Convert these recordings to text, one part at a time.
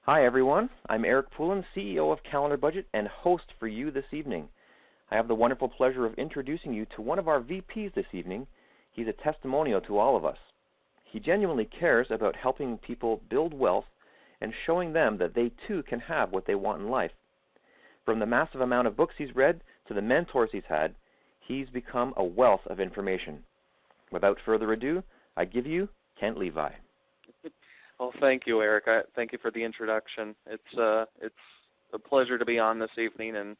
Hi everyone, I'm Eric Poulin, CEO of CalendarBudget and host for you this evening. I have the wonderful pleasure of introducing you to one of our VPs this evening. He's a testimonial to all of us. He genuinely cares about helping people build wealth and showing them that they too can have what they want in life. From the massive amount of books he's read to the mentors he's had, he's become a wealth of information. Without further ado, I give you Kent Levi. Well, thank you, Eric. Thank you for the introduction. It's a pleasure to be on this evening and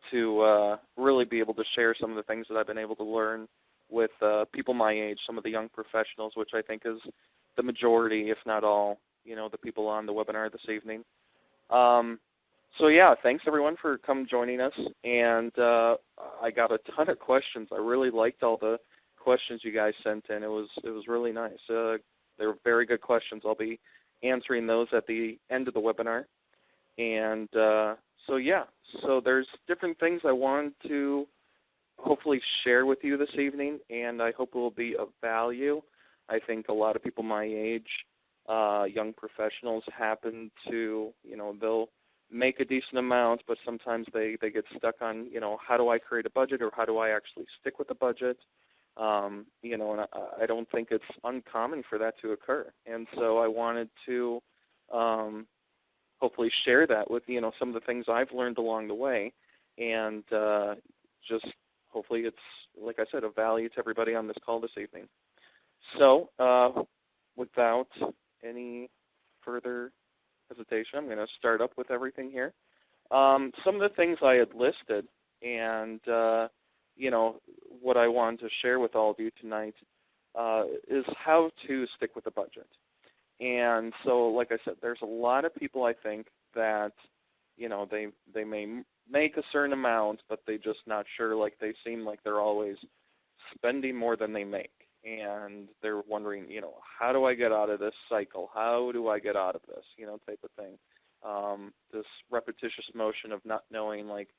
to really be able to share some of the things that I've been able to learn with people my age, some of the young professionals, which I think is the majority, if not all, the people on the webinar this evening. So yeah, thanks everyone for joining us. And I got a ton of questions. I really liked all the questions you guys sent in. It was really nice. They were very good questions. I'll be answering those at the end of the webinar. And so there's different things I want to hopefully share with you this evening, and I hope it will be of value. I think a lot of people my age, young professionals, happen to, they'll make a decent amount, but sometimes they get stuck on, how do I create a budget or how do I actually stick with the budget? And I don't think it's uncommon for that to occur. And so I wanted to hopefully share that with, some of the things I've learned along the way. And just hopefully it's, like I said, of value to everybody on this call this evening. So without any further hesitation, I'm going to start up with everything here. Some of the things I had listed and what I wanted to share with all of you tonight is how to stick with a budget. And so, like I said, there's a lot of people, I think, that, they may make a certain amount, but they're just not sure. Like, they seem like they're always spending more than they make. And they're wondering, how do I get out of this cycle? How do I get out of this, type of thing. This repetitious motion of not knowing, like,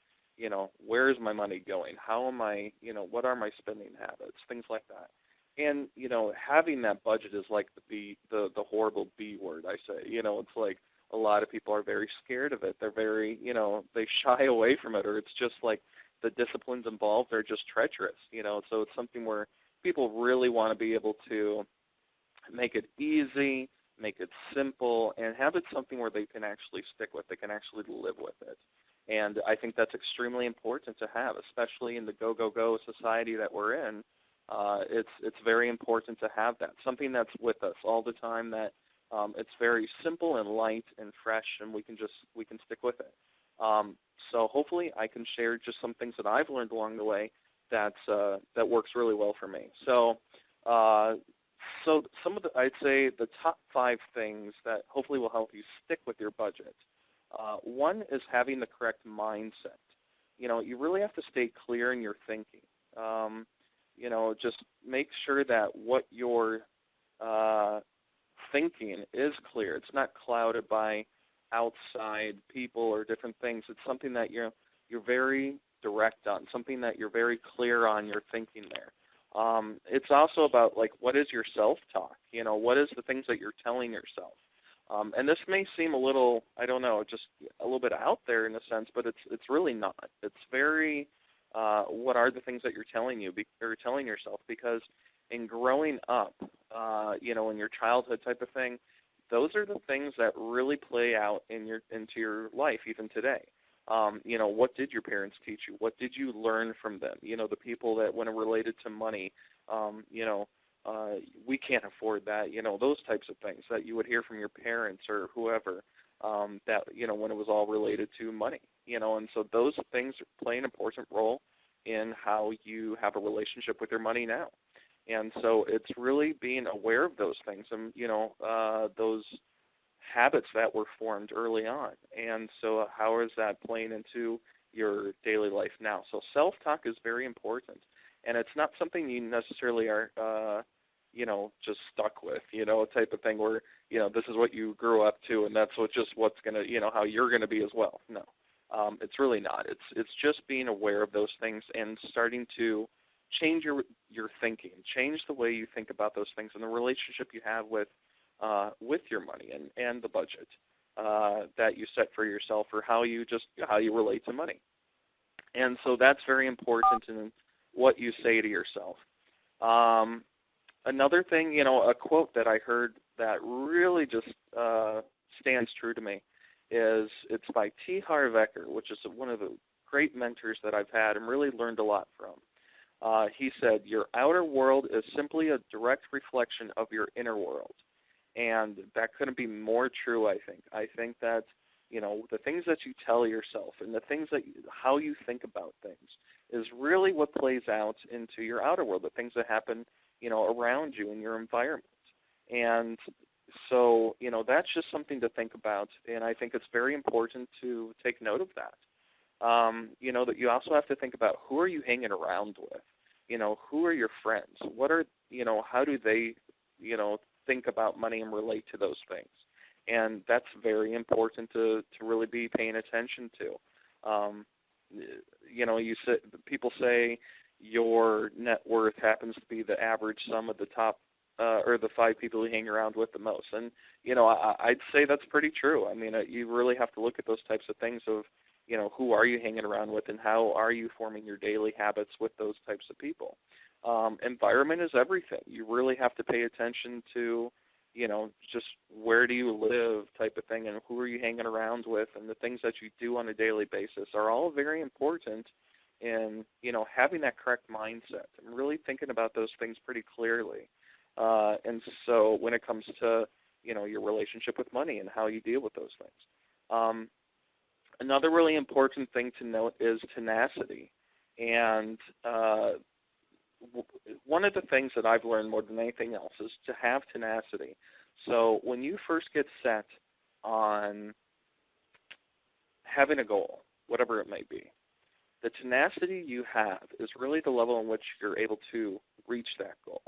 where is my money going? How am I, what are my spending habits? Things like that. And, having that budget is like the horrible B word, I say. It's like a lot of people are very scared of it. They're very, they shy away from it, or it's just like the disciplines involved are just treacherous, So it's something where people really want to be able to make it easy, make it simple, and have it something where they can actually stick with, they can actually live with it. And I think that's extremely important to have, especially in the go-go-go society that we're in. It's very important to have that, something that's with us all the time, that it's very simple and light and fresh, and we can stick with it. So hopefully I can share just some things that I've learned along the way that works really well for me. So some of I'd say the top 5 things that hopefully will help you stick with your budget. One is having the correct mindset. You really have to stay clear in your thinking. Just make sure that what you're thinking is clear. It's not clouded by outside people or different things. It's something that you're very direct on, something that you're very clear on your thinking there. It's also about, like, what is your self-talk? What is the things that you're telling yourself? And this may seem a little, I don't know, just a little bit out there in a sense, but it's really not. It's very, what are the things that you're telling yourself? Because in growing up, in your childhood type of thing, those are the things that really play out into your life even today. What did your parents teach you? What did you learn from them? The people that, when it related to money, we can't afford that, those types of things that you would hear from your parents or whoever, that, when it was all related to money, and so those things play an important role in how you have a relationship with your money now. And so it's really being aware of those things and, those habits that were formed early on. And so how is that playing into your daily life now? So self-talk is very important. And it's not something you necessarily are, just stuck with, type of thing where, this is what you grew up to and that's what's going to, how you're going to be as well. No, it's really not. It's just being aware of those things and starting to change your thinking, change the way you think about those things and the relationship you have with your money and the budget. that you set for yourself, or how you relate to money. And so that's very important in what you say to yourself. Another thing, a quote that I heard that really just stands true to me it's by T. Harv Eker, which is one of the great mentors that I've had and really learned a lot from. He said, "Your outer world is simply a direct reflection of your inner world." And that couldn't be more true, I think. I think that, the things that you tell yourself and the things how you think about things is really what plays out into your outer world, the things that happen, around you in your environment. And so, that's just something to think about, and I think it's very important to take note of that. That you also have to think about, who are you hanging around with? Who are your friends? What are, how do they, think about money and relate to those things? And that's very important to really be paying attention to. People say your net worth happens to be the average sum of the top or the 5 people you hang around with the most. And, I'd say that's pretty true. I mean, you really have to look at those types of things of, who are you hanging around with, and how are you forming your daily habits with those types of people. Environment is everything. You really have to pay attention to, just where do you live type of thing, and who are you hanging around with, and the things that you do on a daily basis are all very important in, having that correct mindset and really thinking about those things pretty clearly. And so when it comes to, your relationship with money and how you deal with those things. Another really important thing to note is tenacity. And one of the things that I've learned more than anything else is to have tenacity. So when you first get set on having a goal, whatever it may be, the tenacity you have is really the level in which you're able to reach that goal.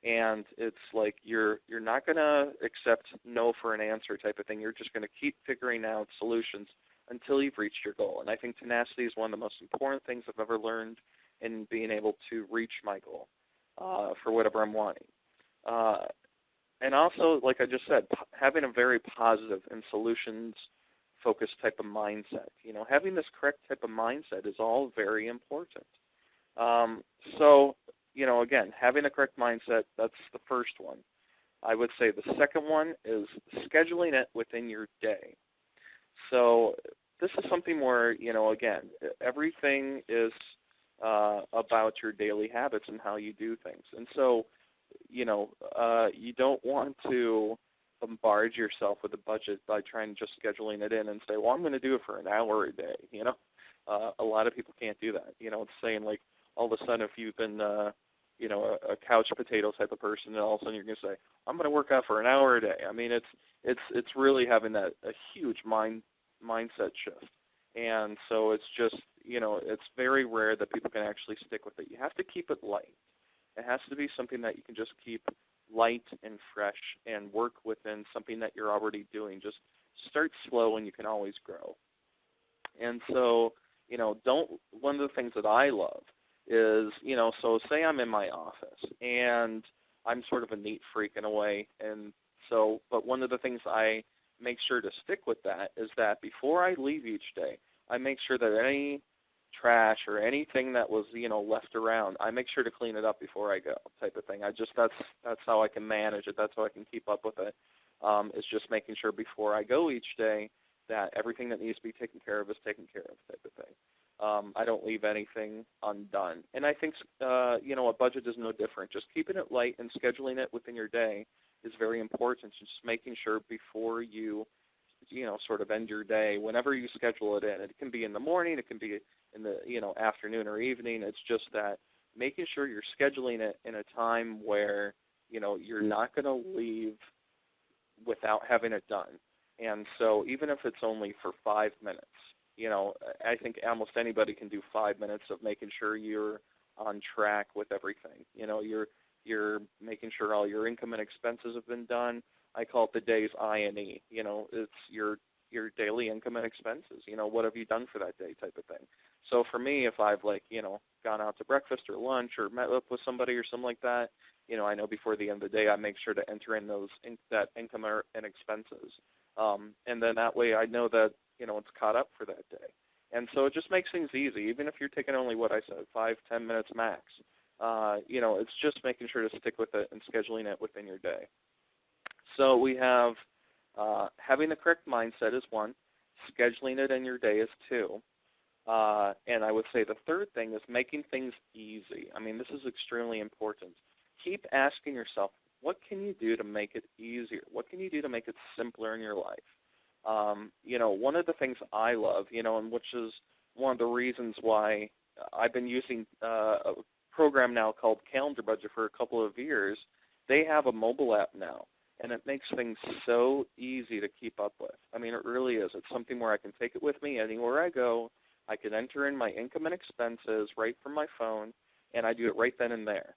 And it's like you're not going to accept no for an answer type of thing. You're just going to keep figuring out solutions until you've reached your goal. And I think tenacity is one of the most important things I've ever learned in being able to reach my goal for whatever I'm wanting. And also, like I just said, having a very positive and solutions-focused type of mindset. Having this correct type of mindset is all very important. So, again, having a correct mindset, that's the first one. I would say the second one is scheduling it within your day. So this is something where, again, everything is about your daily habits and how you do things. And so, you don't want to bombard yourself with a budget by trying to just scheduling it in and say, well, I'm going to do it for an hour a day. A lot of people can't do that. It's saying like all of a sudden if you've been, a couch potato type of person, and all of a sudden you're going to say, I'm going to work out for an hour a day. I mean, it's really having a huge mindset shift. And so it's just, it's very rare that people can actually stick with it. You have to keep it light. It has to be something that you can just keep light and fresh and work within something that you're already doing. Just start slow and you can always grow. And so, one of the things that I love is, so say I'm in my office and I'm sort of a neat freak in a way. And so, but one of the things I make sure to stick with that is that before I leave each day, I make sure that any trash or anything that was, left around, I make sure to clean it up before I go, type of thing. That's how I can manage it. That's how I can keep up with it. It's just making sure before I go each day that everything that needs to be taken care of is taken care of, type of thing. I don't leave anything undone. And I think, a budget is no different. Just keeping it light and scheduling it within your day is very important. Just making sure before you, sort of end your day, whenever you schedule it in. It can be in the morning, it can be in the, afternoon or evening. It's just that making sure you're scheduling it in a time where, you're not going to leave without having it done. And so even if it's only for 5 minutes, I think almost anybody can do 5 minutes of making sure you're on track with everything. You're making sure all your income and expenses have been done. I call it the day's I&E. It's your daily income and expenses. What have you done for that day, type of thing. So for me, if I've gone out to breakfast or lunch or met up with somebody or something like that, I know before the end of the day I make sure to enter in that income and expenses. And then that way I know that, it's caught up for that day. And so it just makes things easy, even if you're taking only what I said, 5-10 minutes max. It's just making sure to stick with it and scheduling it within your day. So we have having the correct mindset is one, scheduling it in your day is two, and I would say the third thing is making things easy. I mean, this is extremely important. Keep asking yourself, what can you do to make it easier? What can you do to make it simpler in your life? One of the things I love, and which is one of the reasons why I've been using a program now called CalendarBudget for a couple of years. They have a mobile app now, and it makes things so easy to keep up with. I mean, it really is. It's something where I can take it with me anywhere I go. I can enter in my income and expenses right from my phone, and I do it right then and there.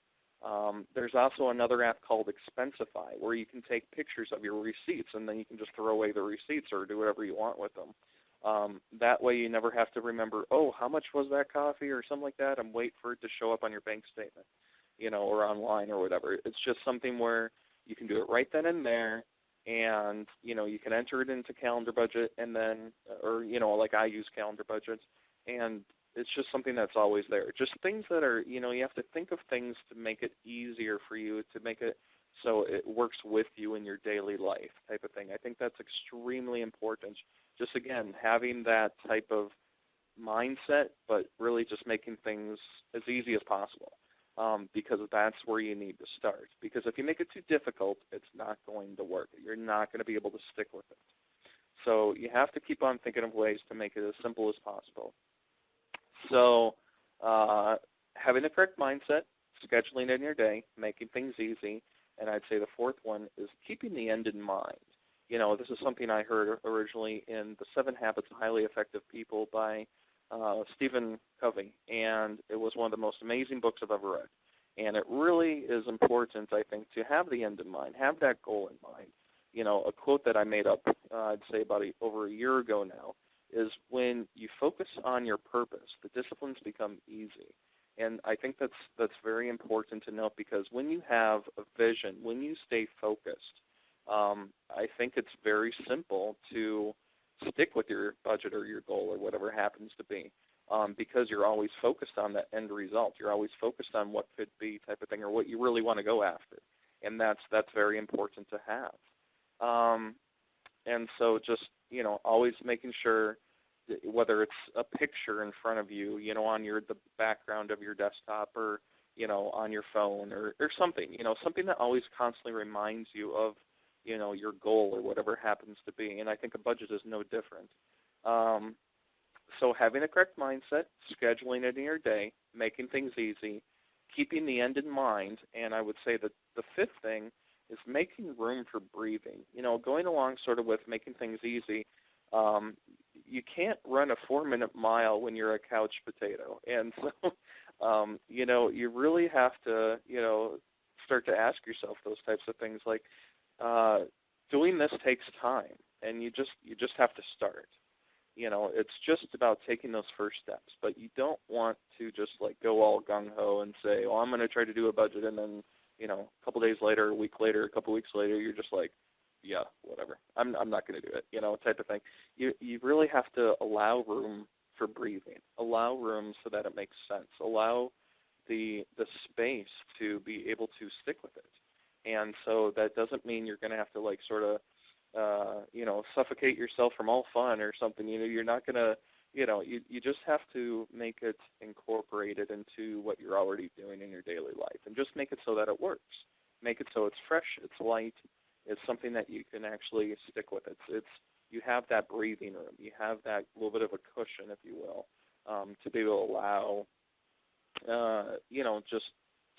There's also another app called Expensify where you can take pictures of your receipts, and then you can just throw away the receipts or do whatever you want with them. That way you never have to remember, how much was that coffee or something like that, and wait for it to show up on your bank statement, or online or whatever. It's just something where you can do it right then and there, and, you can enter it into CalendarBudget and then, or, like I use CalendarBudget, and it's just something that's always there. Just things that are, you have to think of things to make it easier for you, to make it so it works with you in your daily life type of thing. I think that's extremely important. Just, again, having that type of mindset, but really just making things as easy as possible, because that's where you need to start. Because if you make it too difficult, it's not going to work. You're not going to be able to stick with it. So you have to keep on thinking of ways to make it as simple as possible. So having the correct mindset, scheduling in your day, making things easy, and I'd say the fourth one is keeping the end in mind. This is something I heard originally in The 7 Habits of Highly Effective People by Stephen Covey, and it was one of the most amazing books I've ever read. And it really is important, I think, to have the end in mind, have that goal in mind. A quote that I made up, I'd say about over a year ago now, is when you focus on your purpose, the disciplines become easy. And I think that's very important to note, because when you have a vision, when you stay focused, I think it's very simple to stick with your budget or your goal or whatever happens to be, because you're always focused on that end result. You're always focused on what could be type of thing, or what you really want to go after. And that's very important to have. And so just, always making sure, whether it's a picture in front of you, on the background of your desktop, or, on your phone, or something, something that always constantly reminds you of, your goal or whatever happens to be. And I think a budget is no different. So having a correct mindset, scheduling it in your day, making things easy, keeping the end in mind, and I would say that the fifth thing is making room for breathing. Going along sort of with making things easy, you can't run a 4-minute mile when you're a couch potato. And so, you really have to, start to ask yourself those types of things, like doing this takes time, and you just have to start. It's just about taking those first steps, but you don't want to just go all gung-ho and say, I'm going to try to do a budget, and then, a couple days later, a week later, a couple weeks later, you're just like, yeah, whatever, I'm not going to do it, type of thing. You really have to allow room for breathing, allow room so that it makes sense, allow the space to be able to stick with it. And so that doesn't mean you're going to have to sort of, suffocate yourself from all fun or something. You're not going to, you just have to make it incorporated into what you're already doing in your daily life, and just make it so that it works. Make it so it's fresh, it's light, it's something that you can actually stick with. You have that breathing room, you have that little bit of a cushion, if you will, to be able to allow, just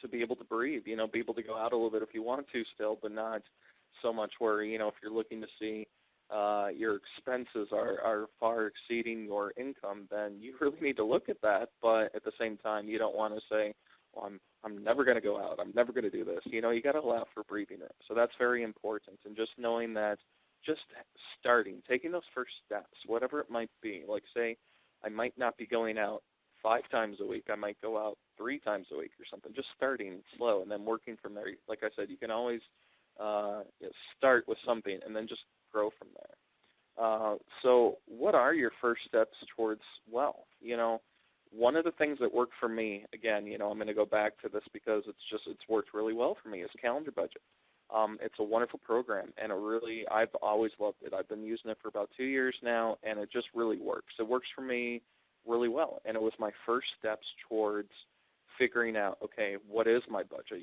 to be able to breathe, be able to go out a little bit if you want to still, but not so much where, if you're looking to see your expenses are far exceeding your income, then you really need to look at that. But at the same time, you don't want to say, well, I'm never going to go out, I'm never going to do this. You got to allow for breathing room. So that's very important. And just knowing that, just starting, taking those first steps, whatever it might be. Like, say, I might not be going out 5 times a week. I might go out 3 times a week or something. Just starting slow and then working from there. Like I said, you can always start with something and then just grow from there. So what are your first steps towards wealth? One of the things that worked for me, again, I'm going to go back to this because it's worked really well for me, is CalendarBudget. It's a wonderful program, and I've always loved it. I've been using it for about 2 years now, and it just really works. It works for me really well, and it was my first steps towards figuring out, okay, what is my budget?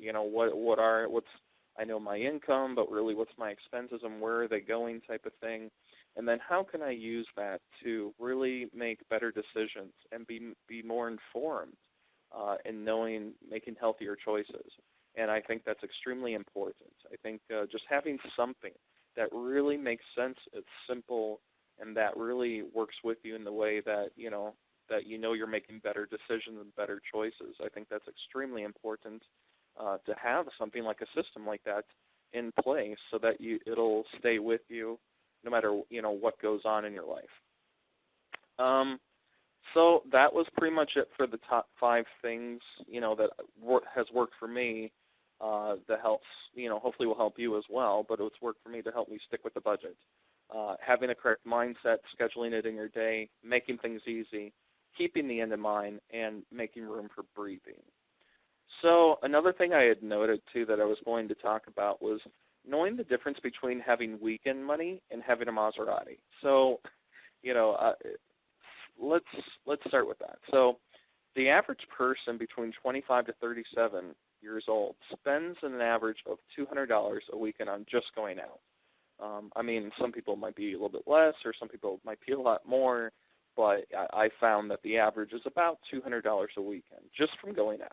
I know my income, but really what's my expenses and where are they going type of thing. And then how can I use that to really make better decisions and be more informed in making healthier choices. And I think that's extremely important. I think just having something that really makes sense, it's simple, and that really works with you in the way that you're making better decisions and better choices. I think that's extremely important to have something like a system like that in place so that it'll stay with you no matter what goes on in your life. So that was pretty much it for the top 5 things that has worked for me. That helps, hopefully will help you as well. But it's worked for me to help me stick with the budget. Having a correct mindset, scheduling it in your day, making things easy, keeping the end in mind, and making room for breathing. So another thing I had noted too that I was going to talk about was knowing the difference between having weekend money and having a Maserati. So, let's start with that. So, the average person between 25 to 37 years old spends an average of $200 a weekend on just going out. Some people might be a little bit less, or some people might be a lot more, but I found that the average is about $200 a weekend just from going out.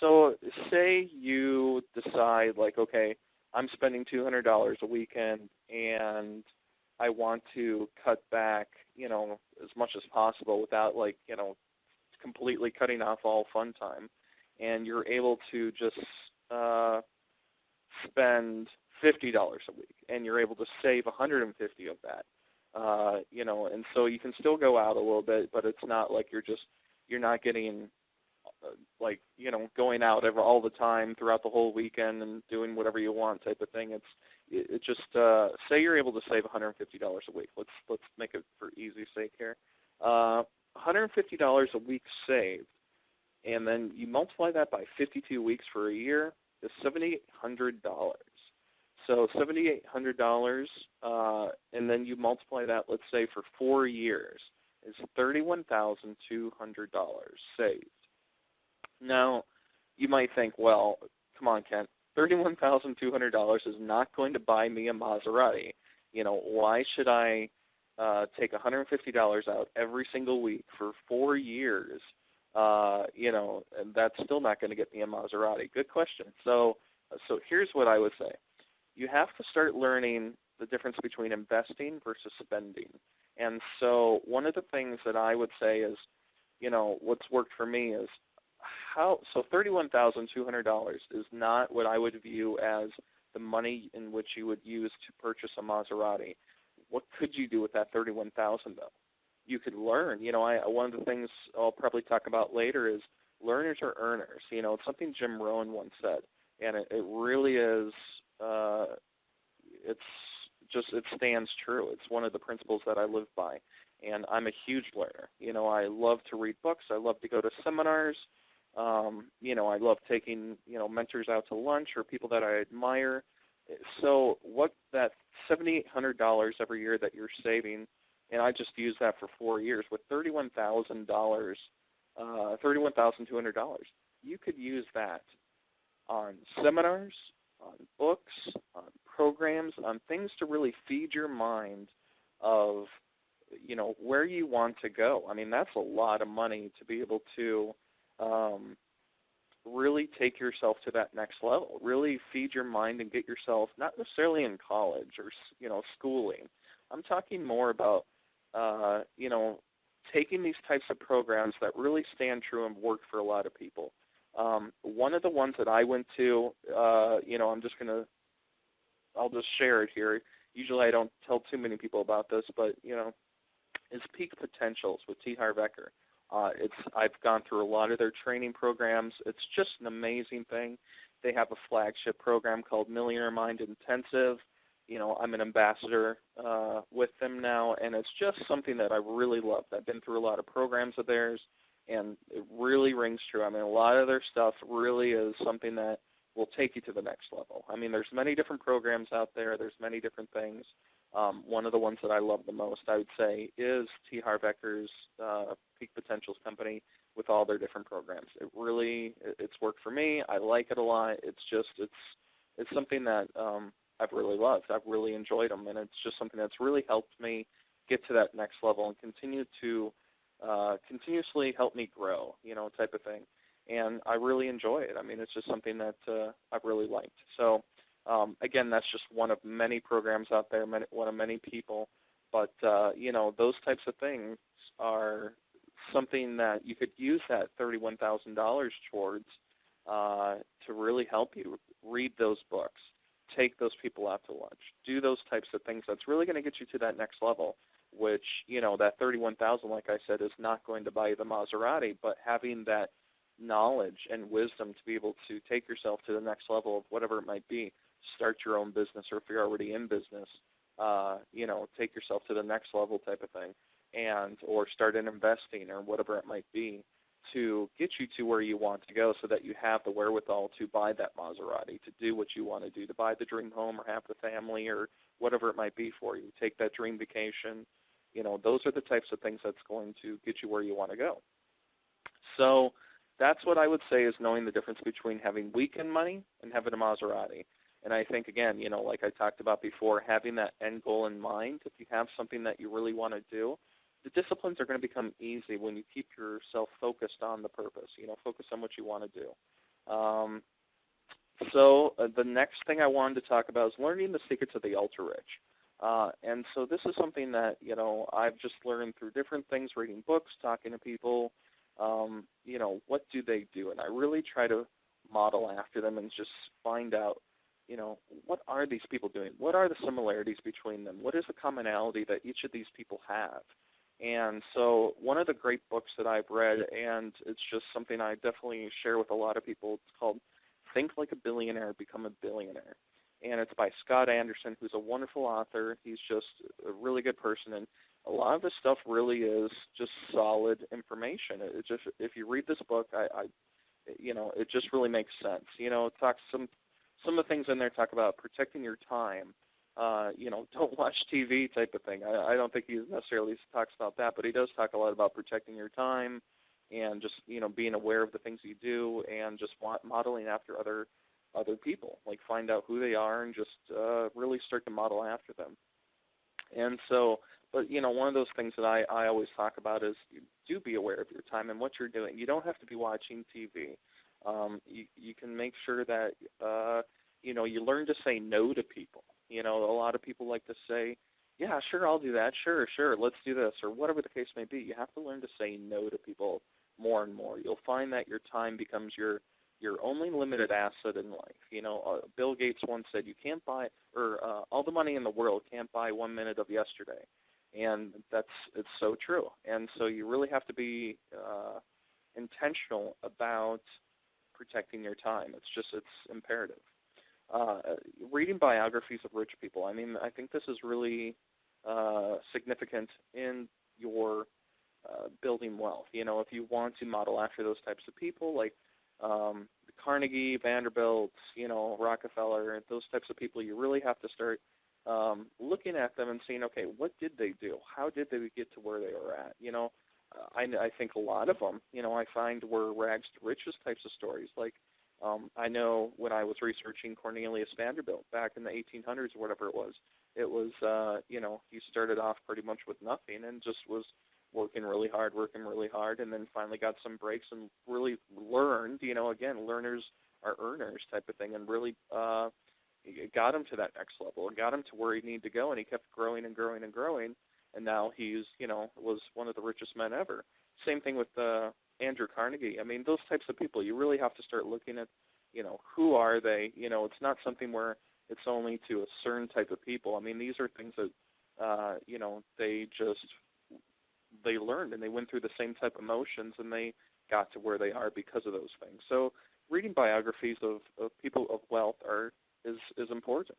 So, say you decide, okay, I'm spending $200 a weekend, and I want to cut back, as much as possible without, completely cutting off all fun time. And you're able to just spend $50 a week, and you're able to save $150 of that. And so you can still go out a little bit, but it's not like you're not getting going out all the time throughout the whole weekend and doing whatever you want type of thing. It just say you're able to save $150 a week. Let's make it for easy sake here. $150 a week saved, and then you multiply that by 52 weeks for a year is $7,800. So $7,800, and then you multiply that, let's say, for 4 years, is $31,200 saved. Now, you might think, well, come on, Kent, $31,200 is not going to buy me a Maserati. Why should I take $150 out every single week for 4 years? And that's still not going to get me a Maserati. Good question. So here's what I would say. You have to start learning the difference between investing versus spending. And so one of the things that I would say is, what's worked for me is $31,200 is not what I would view as the money in which you would use to purchase a Maserati. What could you do with that $31,000 though? You could learn. One of the things I'll probably talk about later is learners are earners. It's something Jim Rohn once said, and it really is. It stands true. It's one of the principles that I live by, and I'm a huge learner. I love to read books. I love to go to seminars. I love taking, mentors out to lunch or people that I admire. So what that $7,800 every year that you're saving, and I just use that for 4 years, with $31,200, you could use that on seminars, on books, on programs, on things to really feed your mind of, where you want to go. That's a lot of money to be able to really take yourself to that next level, really feed your mind and get yourself, not necessarily in college or, schooling. I'm talking more about, taking these types of programs that really stand true and work for a lot of people. One of the ones that I went to, I'll just share it here. Usually I don't tell too many people about this, but, is Peak Potentials with T. Harv Eker. I've gone through a lot of their training programs. It's just an amazing thing. They have a flagship program called Millionaire Mind Intensive. I'm an ambassador with them now, and it's just something that I really loved. I've been through a lot of programs of theirs, and it really rings true. I mean, a lot of their stuff really is something that will take you to the next level. I mean, there's many different programs out there. There's many different things. One of the ones that I love the most, I would say, is T. Harv Ekker's Peak Potentials company with all their different programs. It's worked for me. I like it a lot. It's something that I've really loved. I've really enjoyed them, and it's just something that's really helped me get to that next level and continuously help me grow, type of thing. And I really enjoy it. I mean, it's just something that I've really liked. So, again, that's just one of many programs out there, one of many people. But, those types of things are something that you could use that $31,000 towards to really help you read those books, take those people out to lunch, do those types of things. That's really going to get you to that next level, which, that $31,000, like I said, is not going to buy you the Maserati, but having that knowledge and wisdom to be able to take yourself to the next level of whatever it might be, start your own business, or if you're already in business, take yourself to the next level type of thing, or start in investing or whatever it might be to get you to where you want to go so that you have the wherewithal to buy that Maserati, to do what you want to do, to buy the dream home or have the family or whatever it might be for you, take that dream vacation. Those are the types of things that's going to get you where you want to go. So that's what I would say is knowing the difference between having weekend money and having a Maserati. And I think, again, like I talked about before, having that end goal in mind, if you have something that you really want to do, the disciplines are going to become easy when you keep yourself focused on the purpose, focus on what you want to do. So the next thing I wanted to talk about is learning the secrets of the ultra-rich. And so this is something that, I've just learned through different things, reading books, talking to people, what do they do? And I really try to model after them and just find out, what are these people doing? What are the similarities between them? What is the commonality that each of these people have? And so one of the great books that I've read, and it's just something I definitely share with a lot of people, it's called Think Like a Billionaire, Become a Billionaire. And it's by Scott Anderson, who's a wonderful author. He's just a really good person, and a lot of his stuff really is just solid information. It just, if you read this book, it just really makes sense. It talks some of the things in there talk about protecting your time. Don't watch TV type of thing. I don't think he necessarily talks about that, but he does talk a lot about protecting your time and just, being aware of the things you do and just modeling after other people. Like find out who they are and just really start to model after them. And so, but, one of those things that I always talk about is do be aware of your time and what you're doing. You don't have to be watching TV. You can make sure that, you learn to say no to people. A lot of people like to say, yeah, sure, I'll do that. Sure, let's do this, or whatever the case may be. You have to learn to say no to people more and more. You'll find that your time becomes your only limited asset in life. Bill Gates once said you can't buy, or all the money in the world can't buy 1 minute of yesterday. And it's so true. And so you really have to be intentional about protecting your time. It's imperative. Reading biographies of rich people. I mean, I think this is really significant in your building wealth. If you want to model after those types of people, like Carnegie, Vanderbilt, Rockefeller, those types of people, you really have to start looking at them and saying, okay, what did they do? How did they get to where they were at? I think a lot of them, I find were rags to riches types of stories. Like, I know when I was researching Cornelius Vanderbilt back in the 1800s or whatever it was, he started off pretty much with nothing and just was working really hard, and then finally got some breaks and really learned, again, learners are earners type of thing, and really got him to that next level and got him to where he needed to go, and he kept growing and growing and growing, and now he's, was one of the richest men ever. Same thing with Andrew Carnegie. I mean, those types of people, you really have to start looking at, who are they? It's not something where it's only to a certain type of people. I mean, these are things that, they learned and they went through the same type of motions and they got to where they are because of those things. So reading biographies of people of wealth is important.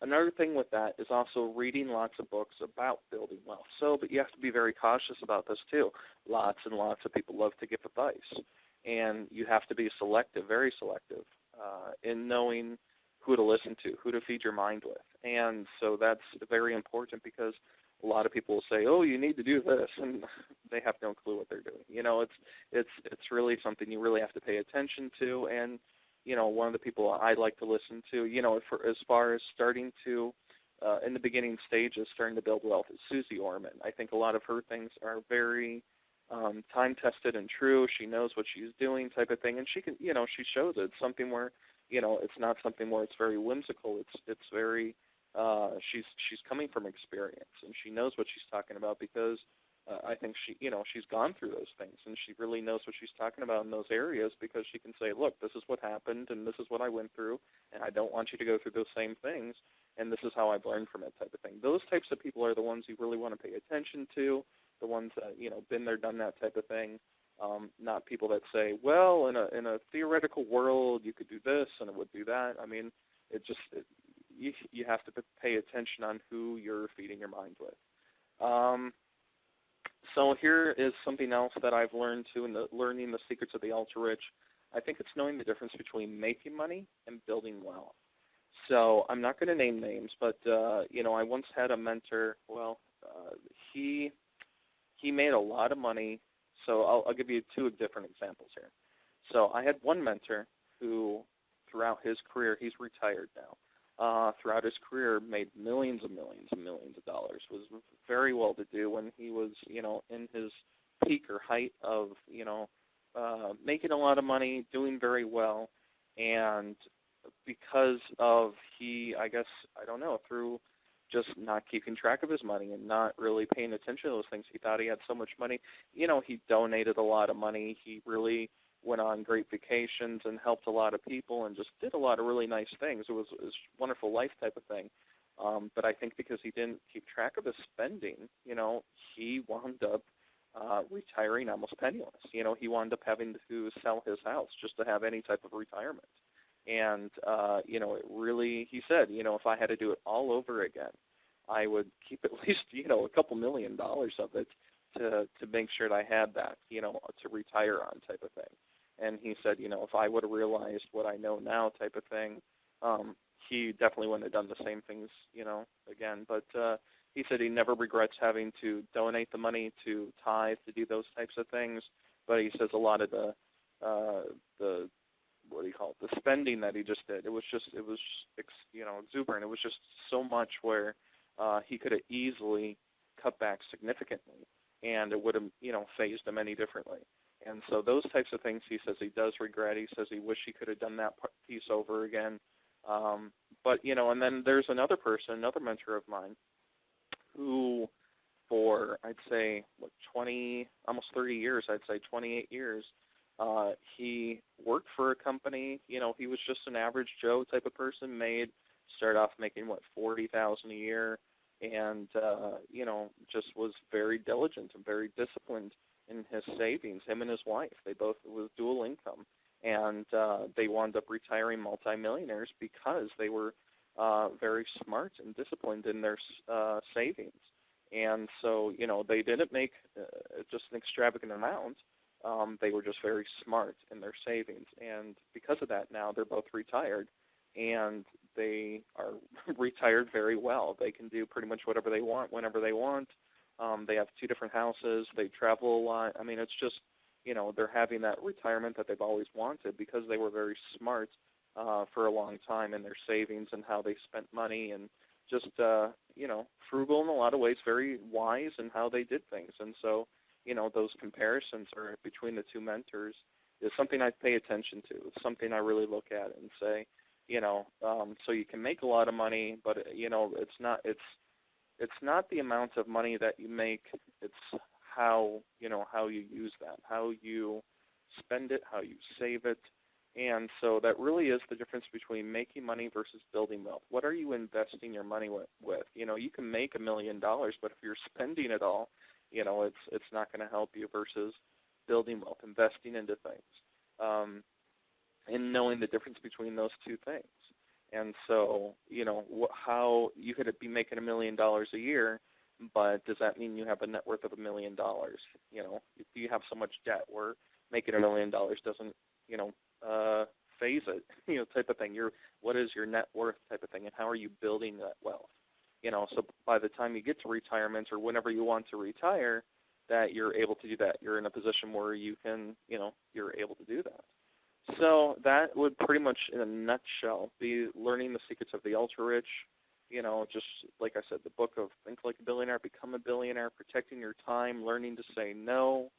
Another thing with that is also reading lots of books about building wealth. But you have to be very cautious about this too. Lots and lots of people love to give advice, and you have to be selective, very selective, in knowing who to listen to, who to feed your mind with. And so that's very important, because a lot of people will say, "Oh, you need to do this," and they have no clue what they're doing. It's really something you really have to pay attention to. And one of the people I like to listen to, for as far as starting to, in the beginning stages, starting to build wealth, is Susie Orman. I think a lot of her things are very time-tested and true. She knows what she's doing, type of thing, and she can, she shows it. It's something where, it's not something where it's very whimsical. It's very, she's coming from experience, and she knows what she's talking about, because I think she's gone through those things, and she really knows what she's talking about in those areas, because she can say, "Look, this is what happened, and this is what I went through, and I don't want you to go through those same things, and this is how I've learned from it," type of thing. Those types of people are the ones you really want to pay attention to, the ones that, been there, done that type of thing, not people that say, "Well, in a theoretical world, you could do this, and it would do that." I mean, you have to pay attention on who you're feeding your mind with. So here is something else that I've learned too, in learning the secrets of the ultra-rich. I think it's knowing the difference between making money and building wealth. So I'm not going to name names, but I once had a mentor. Well, he made a lot of money. So I'll give you two different examples here. So I had one mentor who, throughout his career, he's retired now. Throughout his career, made millions and millions and millions of dollars, was very well to do when he was, in his peak or height of, making a lot of money, doing very well. And because of through just not keeping track of his money and not really paying attention to those things, he thought he had so much money. He donated a lot of money. He really went on great vacations and helped a lot of people and just did a lot of really nice things. It was a wonderful life type of thing. But I think because he didn't keep track of his spending, he wound up retiring almost penniless. He wound up having to sell his house just to have any type of retirement. And, it really, he said, if I had to do it all over again, I would keep at least, a couple $1 million of it to make sure that I had that, to retire on type of thing. And he said, if I would have realized what I know now type of thing, he definitely wouldn't have done the same things, again. But he said he never regrets having to donate the money, to tithe, to do those types of things. But he says a lot of the spending that he just did, it was exuberant. It was just so much where he could have easily cut back significantly, and it would have, phased him any differently. And so those types of things, he says he does regret. He says he wish he could have done that piece over again. But, and then there's another person, another mentor of mine, who for, I'd say, almost 30 years, I'd say 28 years, he worked for a company. He was just an average Joe type of person, started off making, $40,000 a year, and, just was very diligent and very disciplined in his savings. Him and his wife, they both was dual income, and they wound up retiring multimillionaires because they were very smart and disciplined in their savings. And so, they didn't make just an extravagant amount. They were just very smart in their savings, and because of that, now they're both retired, and they are retired very well. They can do pretty much whatever they want, whenever they want. They have 2 different houses. They travel a lot. I mean, it's just, they're having that retirement that they've always wanted because they were very smart for a long time in their savings and how they spent money, and just, frugal in a lot of ways, very wise in how they did things. And so, those comparisons are between the 2 mentors is something I pay attention to. It's something I really look at and say, so you can make a lot of money, but, it's not the amount of money that you make. It's how you use that, how you spend it, how you save it. And so that really is the difference between making money versus building wealth. What are you investing your money with? You can make $1 million, but if you're spending it all, it's not going to help you, versus building wealth, investing into things, and knowing the difference between those 2 things. And so, how you could be making $1 million a year, but does that mean you have a net worth of $1 million? If you have so much debt where making $1 million doesn't, phase it, type of thing. What is your net worth type of thing, and how are you building that wealth? So by the time you get to retirement or whenever you want to retire, that you're able to do that. You're in a position where you can, you're able to do that. So that would pretty much, in a nutshell, be learning the secrets of the ultra-rich, just like I said, the book of Think Like a Billionaire, Become a Billionaire, protecting your time, learning to say no,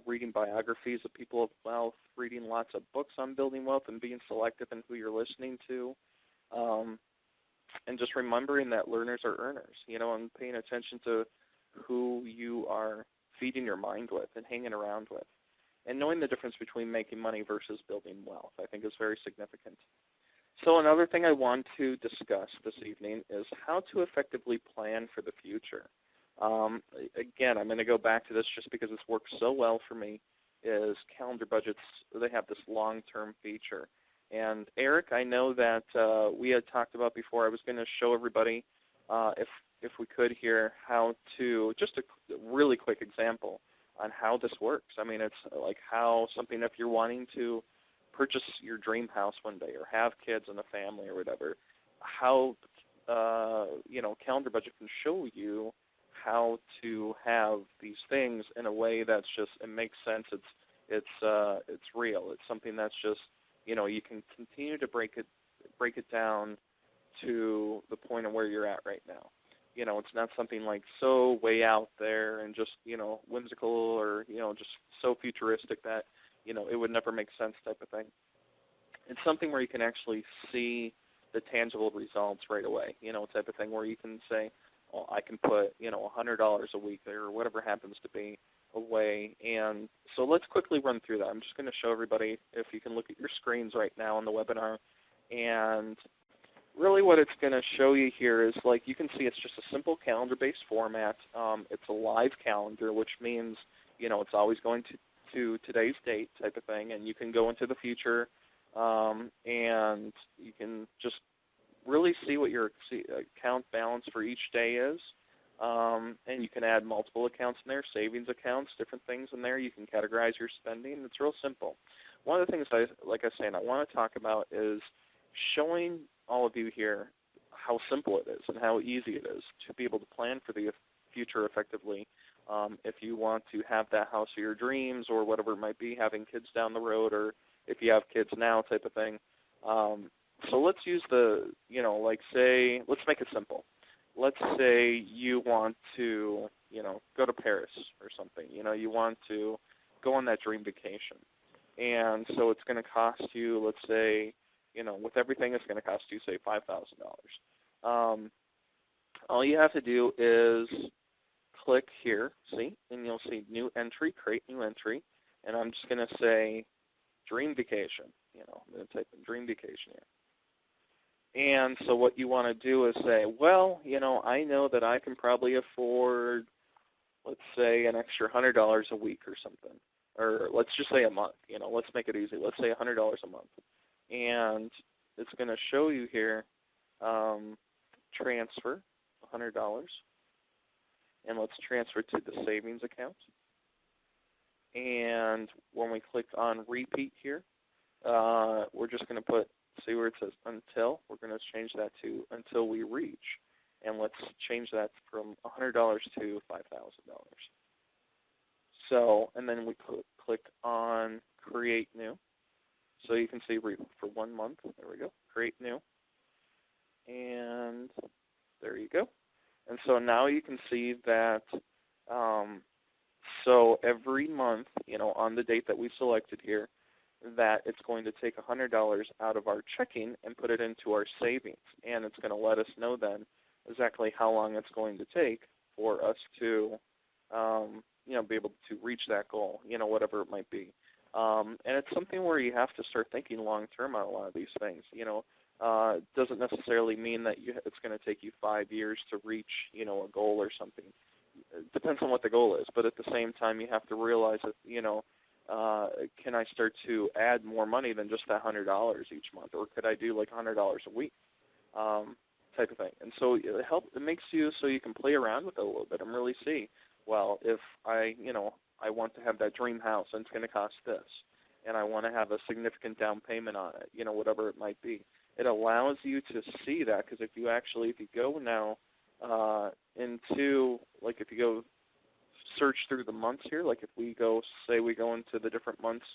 reading biographies of people of wealth, reading lots of books on building wealth and being selective in who you're listening to, and just remembering that learners are earners, and paying attention to who you are feeding your mind with and hanging around with. And knowing the difference between making money versus building wealth, I think, is very significant. So another thing I want to discuss this evening is how to effectively plan for the future. Again, I'm going to go back to this just because it's worked so well for me, is calendar budgets. They have this long-term feature. And Eric, I know that we had talked about before. I was going to show everybody, if we could here, how to, just a really quick example on how this works. I mean, it's like how something, if you're wanting to purchase your dream house one day or have kids and a family or whatever, how, Calendar Budget can show you how to have these things in a way that's just, it makes sense. It's real. It's something that's just, you can continue to break it down to the point of where you're at right now. It's not something like so way out there and just, whimsical or, just so futuristic that, it would never make sense type of thing. It's something where you can actually see the tangible results right away, type of thing where you can say, well, I can put, $100 a week or whatever happens to be away. And so let's quickly run through that. I'm just going to show everybody, if you can look at your screens right now on the webinar, and really what it's going to show you here is, like, you can see it's just a simple calendar-based format. It's a live calendar, which means, it's always going to today's date type of thing, and you can go into the future, and you can just really see what your account balance for each day is, and you can add multiple accounts in there, savings accounts, different things in there. You can categorize your spending. It's real simple. One of the things I want to talk about is showing all of you here how simple it is and how easy it is to be able to plan for the future effectively. If you want to have that house of your dreams or whatever it might be, having kids down the road, or if you have kids now type of thing. So let's use let's make it simple. Let's say you want to, go to Paris or something. You want to go on that dream vacation. And so it's going to cost you, let's say, with everything, it's going to cost you, say, $5,000. All you have to do is click here, see, and you'll see new entry, create new entry, and I'm just going to say dream vacation. I'm going to type in dream vacation here. And so what you want to do is say, well, I know that I can probably afford, let's say, an extra $100 a week or something, or let's just say a month. Let's make it easy. Let's say $100 a month. And it's going to show you here, transfer $100, and let's transfer to the savings account. And when we click on repeat here, we're just going to put, see where it says until, we're going to change that to until we reach. And let's change that from $100 to $5,000. So, and then we click on create new. So you can see for 1 month, there we go, create new. And there you go. And so now you can see that, so every month, on the date that we selected here, that it's going to take $100 out of our checking and put it into our savings. And it's going to let us know then exactly how long it's going to take for us to, be able to reach that goal, whatever it might be. And it's something where you have to start thinking long-term on a lot of these things. It doesn't necessarily mean that it's going to take you 5 years to reach, a goal or something. It depends on what the goal is. But at the same time, you have to realize that, can I start to add more money than just that $100 each month, or could I do like $100 a week, type of thing? And so it makes you so you can play around with it a little bit and really see, well, if I want to have that dream house and it's going to cost this, and I want to have a significant down payment on it, whatever it might be. It allows you to see that, because if you go now into, like, if you go search through the months here, like if we go into the different months,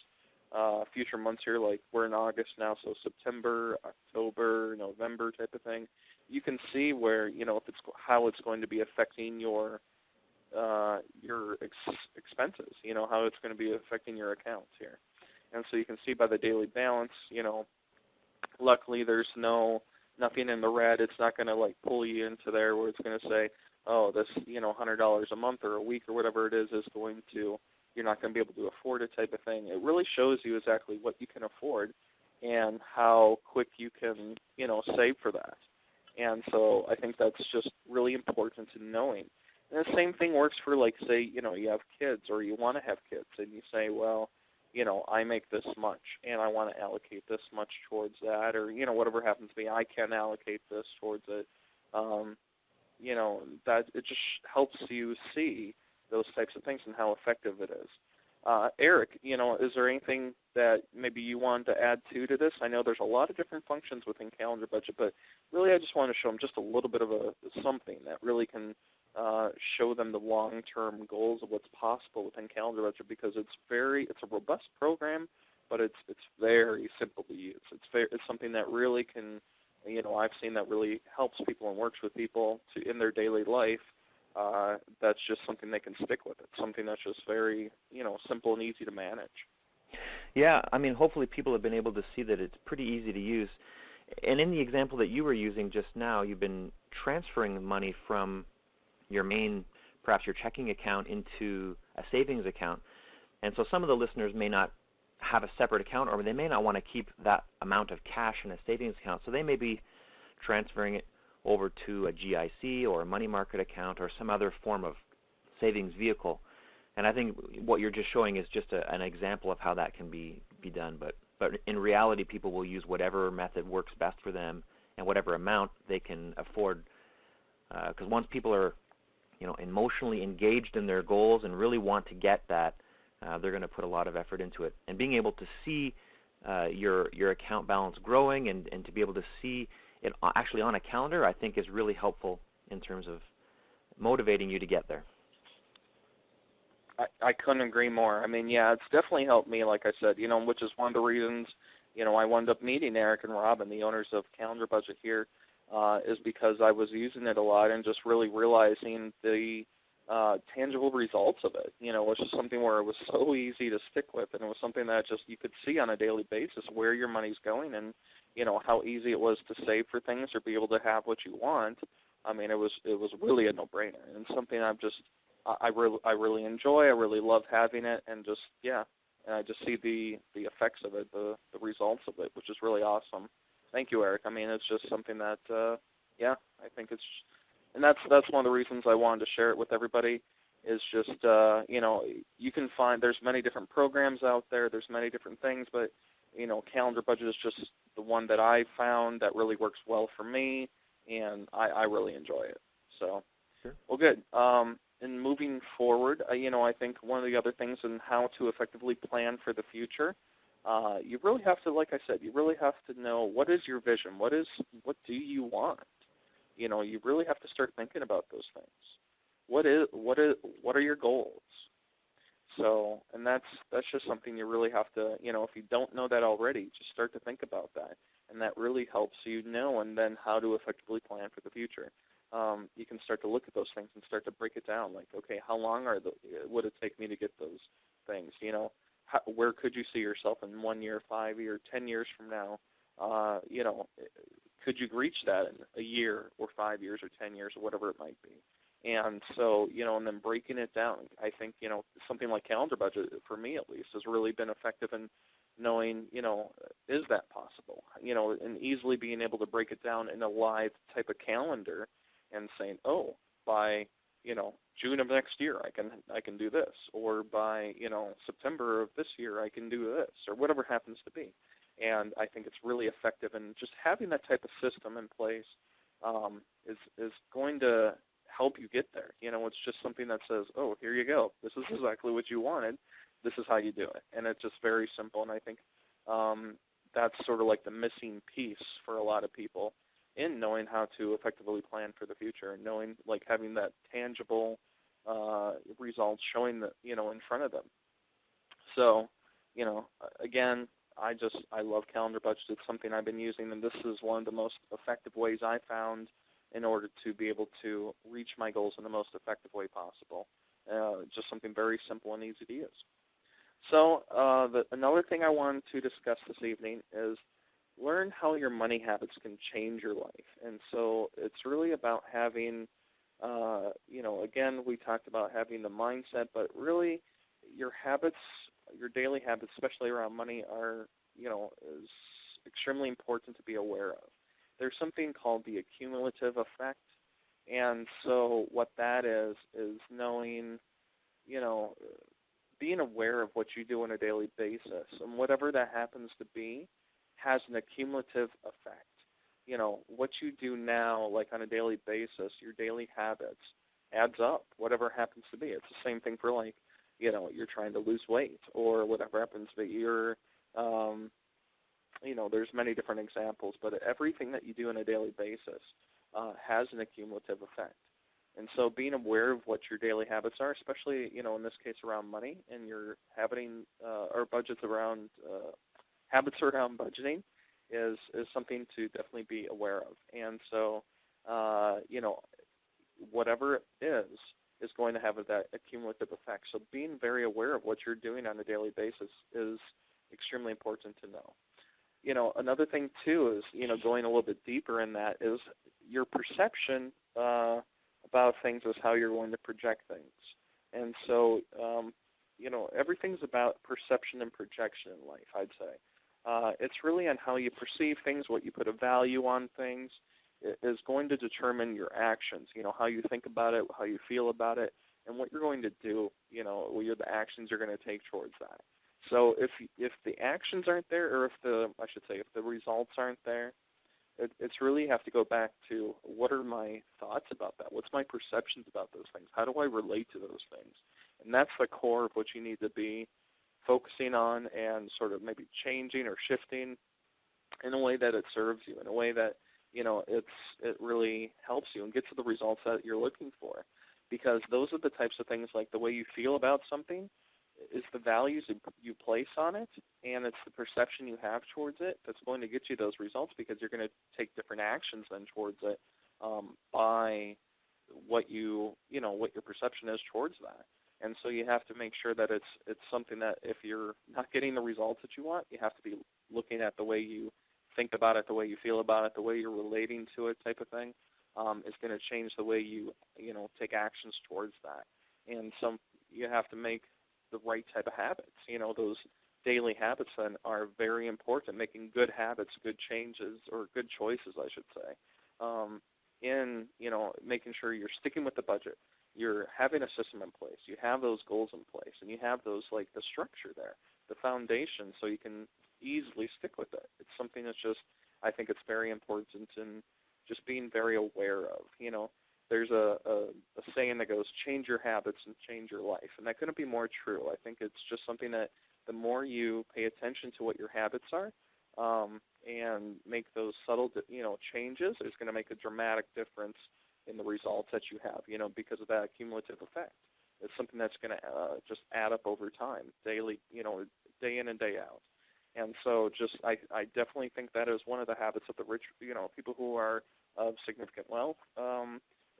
future months here, like we're in August now, so September, October, November type of thing, you can see where, how it's going to be affecting your expenses, how it's going to be affecting your accounts here. And so you can see by the daily balance, luckily there's nothing in the red. It's not going to like pull you into there where it's going to say, oh, this, $100 a month or a week or whatever it is going to, you're not going to be able to afford it type of thing. It really shows you exactly what you can afford and how quick you can, save for that. And so I think that's just really important to knowing. And the same thing works for, like, say, you have kids or you want to have kids, and you say, well, I make this much and I want to allocate this much towards that, or, whatever happens to be, I can allocate this towards it. That it just helps you see those types of things and how effective it is. Eric, is there anything that maybe you wanted to add to this? I know there's a lot of different functions within CalendarBudget, but really I just want to show them just a little bit of something that really can show them the long-term goals of what's possible within CalendarBudget, because it's a robust program, but it's very simple to use. It's something that really can, I've seen that really helps people and works with people in their daily life. That's just something they can stick with. It's something that's just very, simple and easy to manage. Yeah, hopefully people have been able to see that it's pretty easy to use. And in the example that you were using just now, you've been transferring money from your main, perhaps your checking account, into a savings account. And so some of the listeners may not have a separate account, or they may not want to keep that amount of cash in a savings account. So they may be transferring it over to a GIC or a money market account or some other form of savings vehicle. And I think what you're just showing is just an example of how that can be done. But in reality, people will use whatever method works best for them and whatever amount they can afford. Because once people are emotionally engaged in their goals and really want to get that, they're going to put a lot of effort into it. And being able to see your account balance growing and to be able to see it actually on a calendar, I think is really helpful in terms of motivating you to get there. I couldn't agree more. It's definitely helped me, like I said, which is one of the reasons, I wound up meeting Eric and Robin, the owners of CalendarBudget here, is because I was using it a lot and just really realizing the tangible results of it. Which is something where it was so easy to stick with, and it was something that just you could see on a daily basis where your money's going and, how easy it was to save for things or be able to have what you want. It was really a no-brainer, and something I really enjoy. I really love having it, and and I just see the effects of it, the results of it, which is really awesome. Thank you, Eric. It's just something that, I think it's, and that's one of the reasons I wanted to share it with everybody, is just, you can find, there's many different programs out there, there's many different things, but, CalendarBudget is just the one that I found that really works well for me, and I really enjoy it. So, sure. Well, good. And moving forward, I think one of the other things in how to effectively plan for the future, you really have to, like I said, you really have to know what is your vision, what do you want. You really have to start thinking about those things. What are your goals? So, and that's just something you really have to, if you don't know that already, just start to think about that, and that really helps you know, and then how to effectively plan for the future. You can start to look at those things and start to break it down. Like, okay, how long would it take me to get those things? Where could you see yourself in 1 year, 5 years, 10 years from now? Could you reach that in a year or 5 years or 10 years or whatever it might be? And so, and then breaking it down. I think, something like CalendarBudget, for me at least, has really been effective in knowing, is that possible? And easily being able to break it down in a live type of calendar and saying, oh, by June of next year I can do this, or by September of this year I can do this, or whatever happens to be. And I think it's really effective, and just having that type of system in place is going to help you get there. It's just something that says, oh, here you go. This is exactly what you wanted. This is how you do it. And it's just very simple. And I think that's sort of like the missing piece for a lot of people in knowing how to effectively plan for the future, and knowing, like, having that tangible results showing that, in front of them. So, again, I love CalendarBudget. It's something I've been using, and this is one of the most effective ways I found in order to be able to reach my goals in the most effective way possible. Just something very simple and easy to use. So another thing I wanted to discuss this evening is learn how your money habits can change your life. And so it's really about having, again, we talked about having the mindset, but really your habits, your daily habits, especially around money, are, is extremely important to be aware of. There's something called the accumulative effect. And so what that is knowing, being aware of what you do on a daily basis, and whatever that happens to be has an accumulative effect. What you do now, like on a daily basis, your daily habits adds up, whatever happens to be. It's the same thing for, like, you're trying to lose weight, or whatever happens to be. You're, there's many different examples, but everything that you do on a daily basis has an accumulative effect. And so being aware of what your daily habits are, especially, in this case around money, and you're having or budgets around habits around budgeting is something to definitely be aware of. And so, whatever it is going to have that accumulative effect. So being very aware of what you're doing on a daily basis is extremely important to know. Another thing, too, is, going a little bit deeper in that is your perception about things is how you're going to project things. And so, everything's about perception and projection in life, I'd say. It's really on how you perceive things, what you put a value on things. It is going to determine your actions, how you think about it, how you feel about it, and what you're going to do, the actions you're going to take towards that. So if the actions aren't there, or if the results aren't there, it's really have to go back to what are my thoughts about that? What's my perceptions about those things? How do I relate to those things? And that's the core of what you need to be focusing on, and sort of maybe changing or shifting in a way that it serves you, in a way that, it really helps you and gets to the results that you're looking for. Because those are the types of things, like the way you feel about something is the values you place on it, and it's the perception you have towards it that's going to get you those results, because you're going to take different actions then towards it by what what your perception is towards that. And so you have to make sure that it's something that if you're not getting the results that you want, you have to be looking at the way you think about it, the way you feel about it, the way you're relating to it, type of thing, is going to change the way you take actions towards that. And you have to make the right type of habits. Those daily habits then are very important. Making good habits, good changes, or good choices, I should say, in making sure you're sticking with the budget. You're having a system in place. You have those goals in place, and you have those, like, the structure there, the foundation, so you can easily stick with it. It's something that's just, I think it's very important in just being very aware of. There's a saying that goes, change your habits and change your life. And that couldn't be more true. I think it's just something that the more you pay attention to what your habits are and make those subtle changes, it's going to make a dramatic difference in the results that you have, because of that cumulative effect. It's something that's going to just add up over time, daily, day in and day out. And so I definitely think that is one of the habits of the rich, people who are of significant wealth,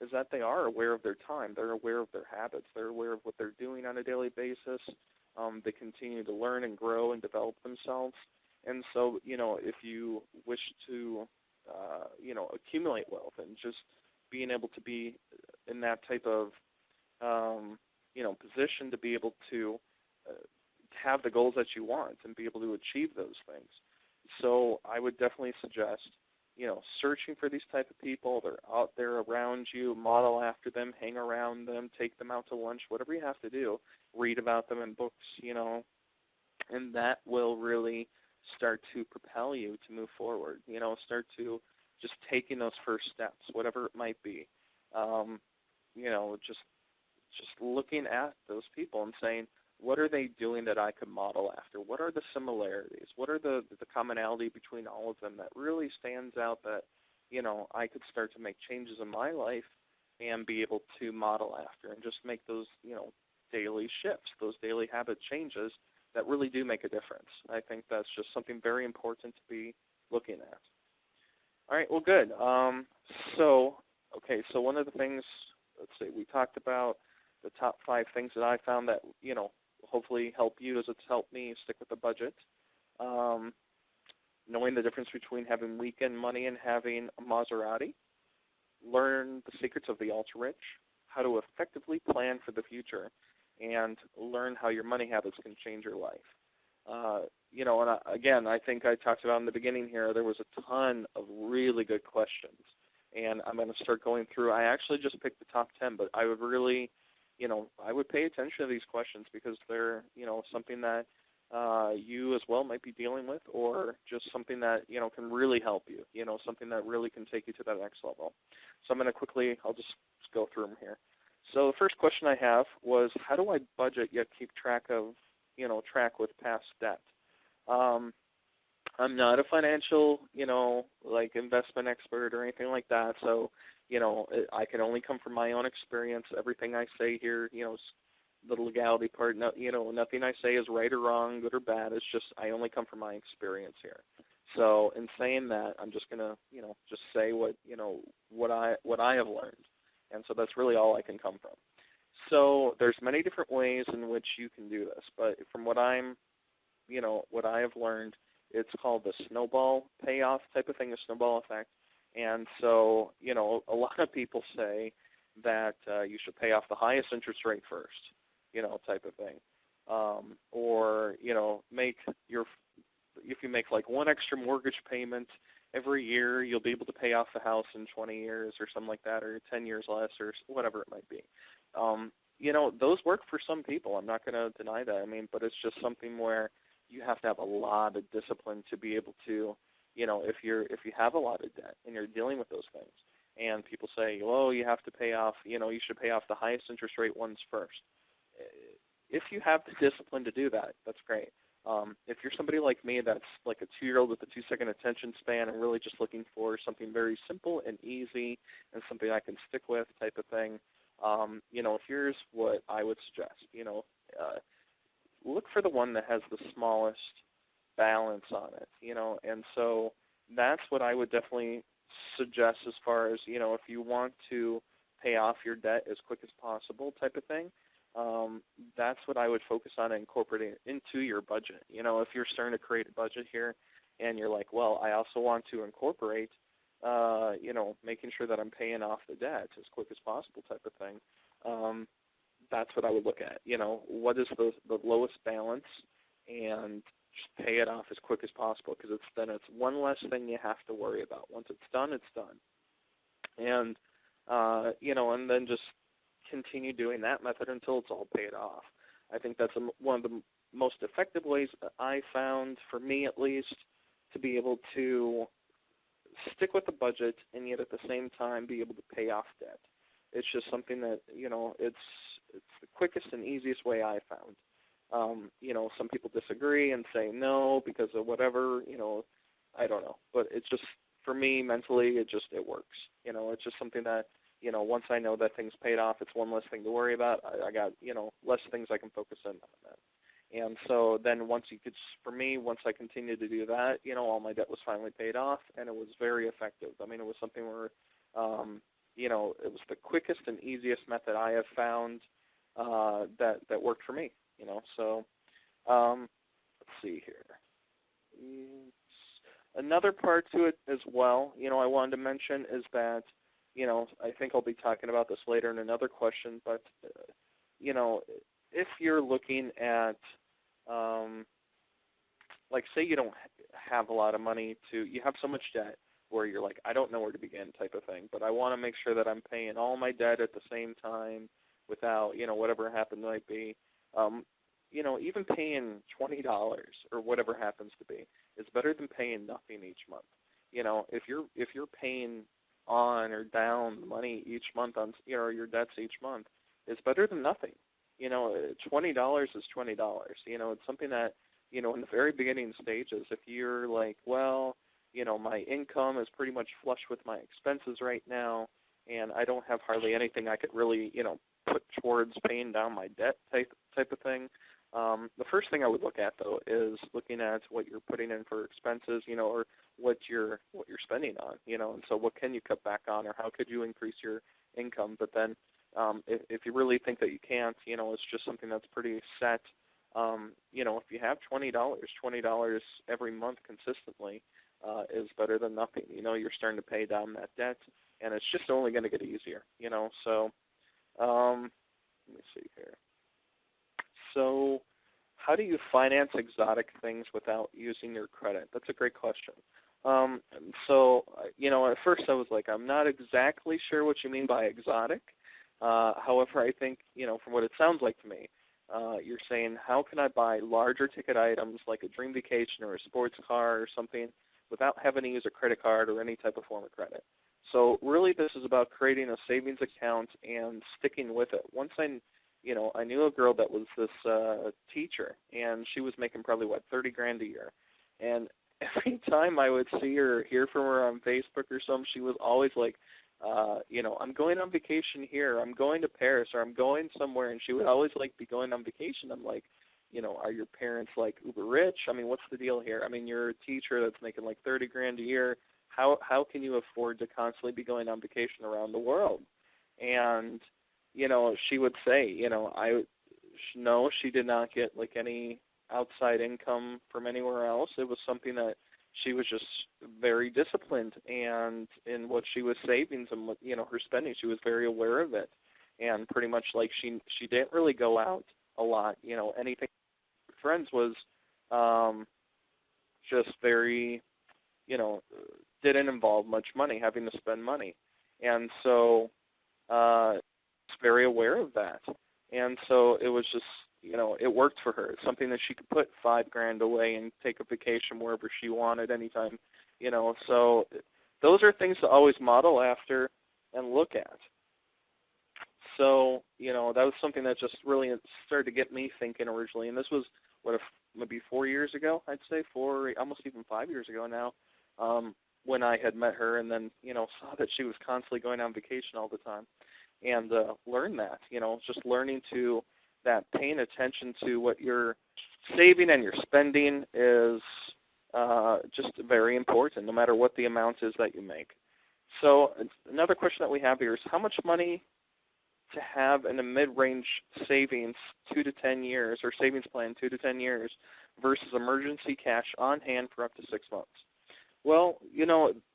is that they are aware of their time. They're aware of their habits. They're aware of what they're doing on a daily basis. They continue to learn and grow and develop themselves. And so, if you wish to, accumulate wealth and just being able to be in that type of, position to be able to have the goals that you want and be able to achieve those things. So I would definitely suggest, searching for these type of people. They're out there around you. Model after them, hang around them, take them out to lunch, whatever you have to do. Read about them in books, and that will really start to propel you to move forward. Start to just taking those first steps, whatever it might be. Just looking at those people and saying, what are they doing that I could model after? What are the similarities? What are the commonality between all of them that really stands out that, I could start to make changes in my life and be able to model after and just make those, daily shifts, those daily habit changes that really do make a difference. I think that's just something very important to be looking at. All right, well, good. So one of the things, let's see, we talked about the top 5 things that I found that, hopefully help you as it's helped me stick with the budget. Knowing the difference between having weekend money and having a Maserati. Learn the secrets of the ultra-rich, how to effectively plan for the future, and learn how your money habits can change your life. Again, I think I talked about in the beginning here, there was a ton of really good questions. And I'm going to start going through. I actually just picked the top 10, but I would really, I would pay attention to these questions because they're, something that you as well might be dealing with, or just something that, can really help you, something that really can take you to that next level. So I'm going to I'll just go through them here. So the first question I have was, how do I budget yet keep track with past debt? I'm not a financial, investment expert or anything like that. So, I can only come from my own experience. Everything I say here, the legality part, nothing I say is right or wrong, good or bad. It's just I only come from my experience here. So in saying that, I'm just gonna, just say what I have learned, and so that's really all I can come from. So there's many different ways in which you can do this, but from what I have learned, it's called the snowball payoff type of thing, the snowball effect. And so, a lot of people say that you should pay off the highest interest rate first, type of thing. Or, if you make like one extra mortgage payment every year, you'll be able to pay off the house in 20 years or something like that, or 10 years less, or whatever it might be. Those work for some people. I'm not going to deny that. But it's just something where you have to have a lot of discipline to be able to, if you have a lot of debt and you're dealing with those things, and people say, well, you have to pay off, you should pay off the highest interest rate ones first. If you have the discipline to do that, that's great. If you're somebody like me that's like a 2-year-old with a 2-second attention span and really just looking for something very simple and easy and something I can stick with type of thing, here's what I would suggest. Look for the one that has the smallest balance on it, and so that's what I would definitely suggest as far as, if you want to pay off your debt as quick as possible type of thing, that's what I would focus on incorporating into your budget. If you're starting to create a budget here and you're like, well, I also want to incorporate, making sure that I'm paying off the debt as quick as possible type of thing, that's what I would look at. What is the lowest balance, and just pay it off as quick as possible, because it's one less thing you have to worry about. Once it's done, it's done. And, and then just continue doing that method until it's all paid off. I think that's one of the most effective ways that I found, for me at least, to be able to stick with the budget and yet at the same time be able to pay off debt. It's just something that, it's the quickest and easiest way I found. Some people disagree and say no because of whatever, I don't know. But it's just, for me, mentally, it works. It's just something that, once I know that thing's paid off, it's one less thing to worry about. I got, less things I can focus in on that. And so then once I continued to do that, all my debt was finally paid off, and it was very effective. It was something where, it was the quickest and easiest method I have found that worked for me. So let's see here. Another part to it as well, I wanted to mention is that, I think I'll be talking about this later in another question, but, if you're looking at, like, say you don't have a lot of money you have so much debt where you're like, I don't know where to begin type of thing, but I want to make sure that I'm paying all my debt at the same time without, whatever happens might be. Even paying $20 or whatever happens to be is better than paying nothing each month. If you're paying on or down money each month on your debts each month, it's better than nothing. $20 is $20. It's something that in the very beginning stages, if you're like, well, my income is pretty much flush with my expenses right now, and I don't have hardly anything I could really put towards paying down my debt type of thing. The first thing I would look at, though, is looking at what you're putting in for expenses, or what you're spending on, and so what can you cut back on, or how could you increase your income? But then if you really think that you can't, it's just something that's pretty set. If you have $20 every month consistently is better than nothing. You're starting to pay down that debt, and it's just only going to get easier, So let me see here. So how do you finance exotic things without using your credit? That's a great question. At first I was like, I'm not exactly sure what you mean by exotic. However, I think, from what it sounds like to me, you're saying, how can I buy larger ticket items like a dream vacation or a sports car or something without having to use a credit card or any type of form of credit? So really this is about creating a savings account and sticking with it. Once I knew a girl that was this teacher, and she was making probably, $30,000 a year. And every time I would see her or hear from her on Facebook or something, she was always like, I'm going on vacation here, I'm going to Paris, or I'm going somewhere, and she would always be going on vacation. I'm like, are your parents uber rich? I mean, what's the deal here? I mean, you're a teacher that's making $30,000 a year. How can you afford to constantly be going on vacation around the world? And she would say, no, she did not get any outside income from anywhere else. It was something that she was just very disciplined, and in what she was saving and what, her spending, she was very aware of it. And pretty much she didn't really go out a lot. Anything with friends was just very, didn't involve much money, having to spend money. And so very aware of that, and so it was just, it worked for her. It's something that she could put $5,000 away and take a vacation wherever she wanted, anytime, So those are things to always model after and look at. So that was something that just really started to get me thinking originally, and this was maybe 4 years ago, I'd say, almost even 5 years ago now, when I had met her, and then saw that she was constantly going on vacation all the time. And learn that, just learning to that, paying attention to what you're saving and you're spending is just very important, no matter what the amount is that you make. So another question that we have here is, how much money to have in a mid-range savings 2 to 10 years, or savings plan 2 to 10 years, versus emergency cash on hand for up to 6 months? Well,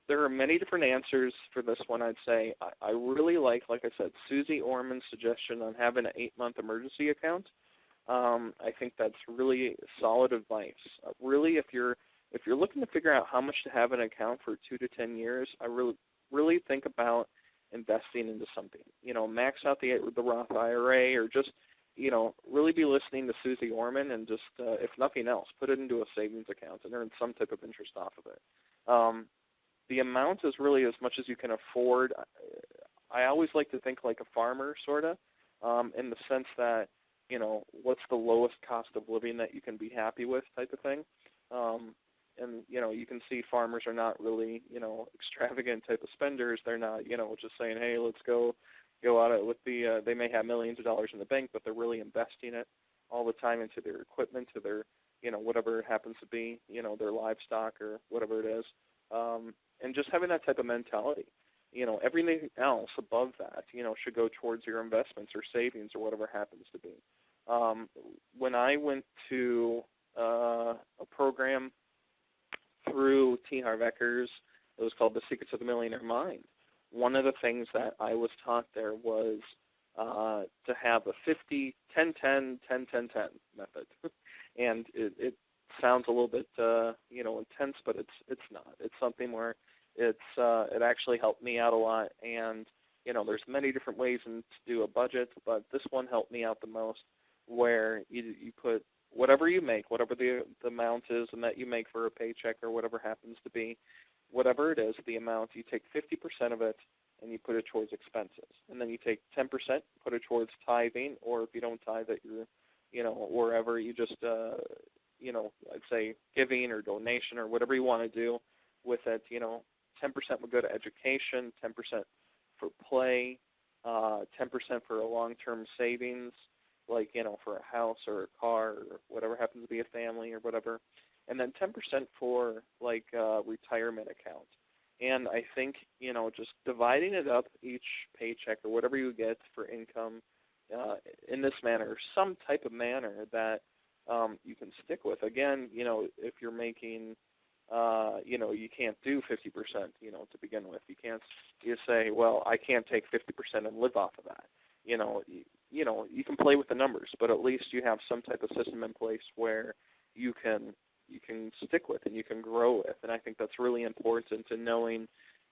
there are many different answers for this one, I'd say. I really like I said, Susie Orman's suggestion on having an 8-month emergency account. I think that's really solid advice. Really, if you're looking to figure out how much to have an account for 2 to 10 years, I really think about investing into something. Max out the Roth IRA, or just really be listening to Susie Orman, and just if nothing else, put it into a savings account and earn some type of interest off of it. The amount is really as much as you can afford. I always like to think like a farmer, sort of, in the sense that, what's the lowest cost of living that you can be happy with, type of thing. And, you can see farmers are not really, extravagant type of spenders. They're not, just saying, hey, let's go out it with the, they may have millions of dollars in the bank, but they're really investing it all the time into their equipment, to their, whatever it happens to be, their livestock or whatever it is. And just having that type of mentality. Everything else above that, should go towards your investments or savings or whatever happens to be. When I went to a program through T. Harv Eker's, it was called The Secrets of the Millionaire Mind. One of the things that I was taught there was to have a 50-10-10-10-10-10 method. And it sounds a little bit, intense, but it's not. It's something where, it actually helped me out a lot. And there's many different ways to do a budget, but this one helped me out the most, where you put whatever you make, whatever the amount is, and that you make for a paycheck or whatever happens to be, whatever it is, the amount, you take 50% of it and you put it towards expenses. And then you take 10%, put it towards tithing, or if you don't tithe it, you're, wherever you just, I'd say giving or donation or whatever you want to do with it. 10% would go to education, 10% for play, 10% for a long-term savings, like, for a house or a car or whatever happens to be a family or whatever. And then 10% for, like, a retirement account. And I think, just dividing it up each paycheck or whatever you get for income in this manner, some type of manner that you can stick with. Again, if you're making, you can't do 50%, to begin with. You say, well, I can't take 50% and live off of that. You can play with the numbers, but at least you have some type of system in place where you can stick with and you can grow with. And I think that's really important to knowing,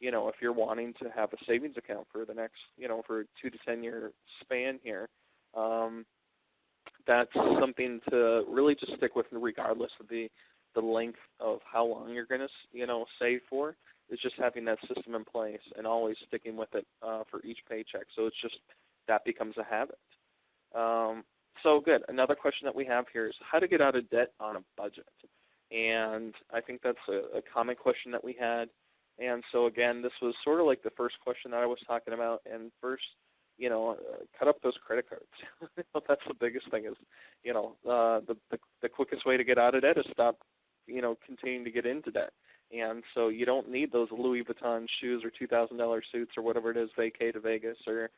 if you're wanting to have a savings account for the next, for a 2 to 10 year span here, that's something to really just stick with regardless of the length of how long you're going to, save for. Is just having that system in place and always sticking with it for each paycheck. So it's just that becomes a habit. So good. Another question that we have here is how to get out of debt on a budget. And I think that's a common question that we had. And so, again, this was sort of like the first question that I was talking about. And first, cut up those credit cards. That's the biggest thing is, the quickest way to get out of debt is stop, continuing to get into debt. And so you don't need those Louis Vuitton shoes or $2,000 suits or whatever it is, vacay to Vegas or,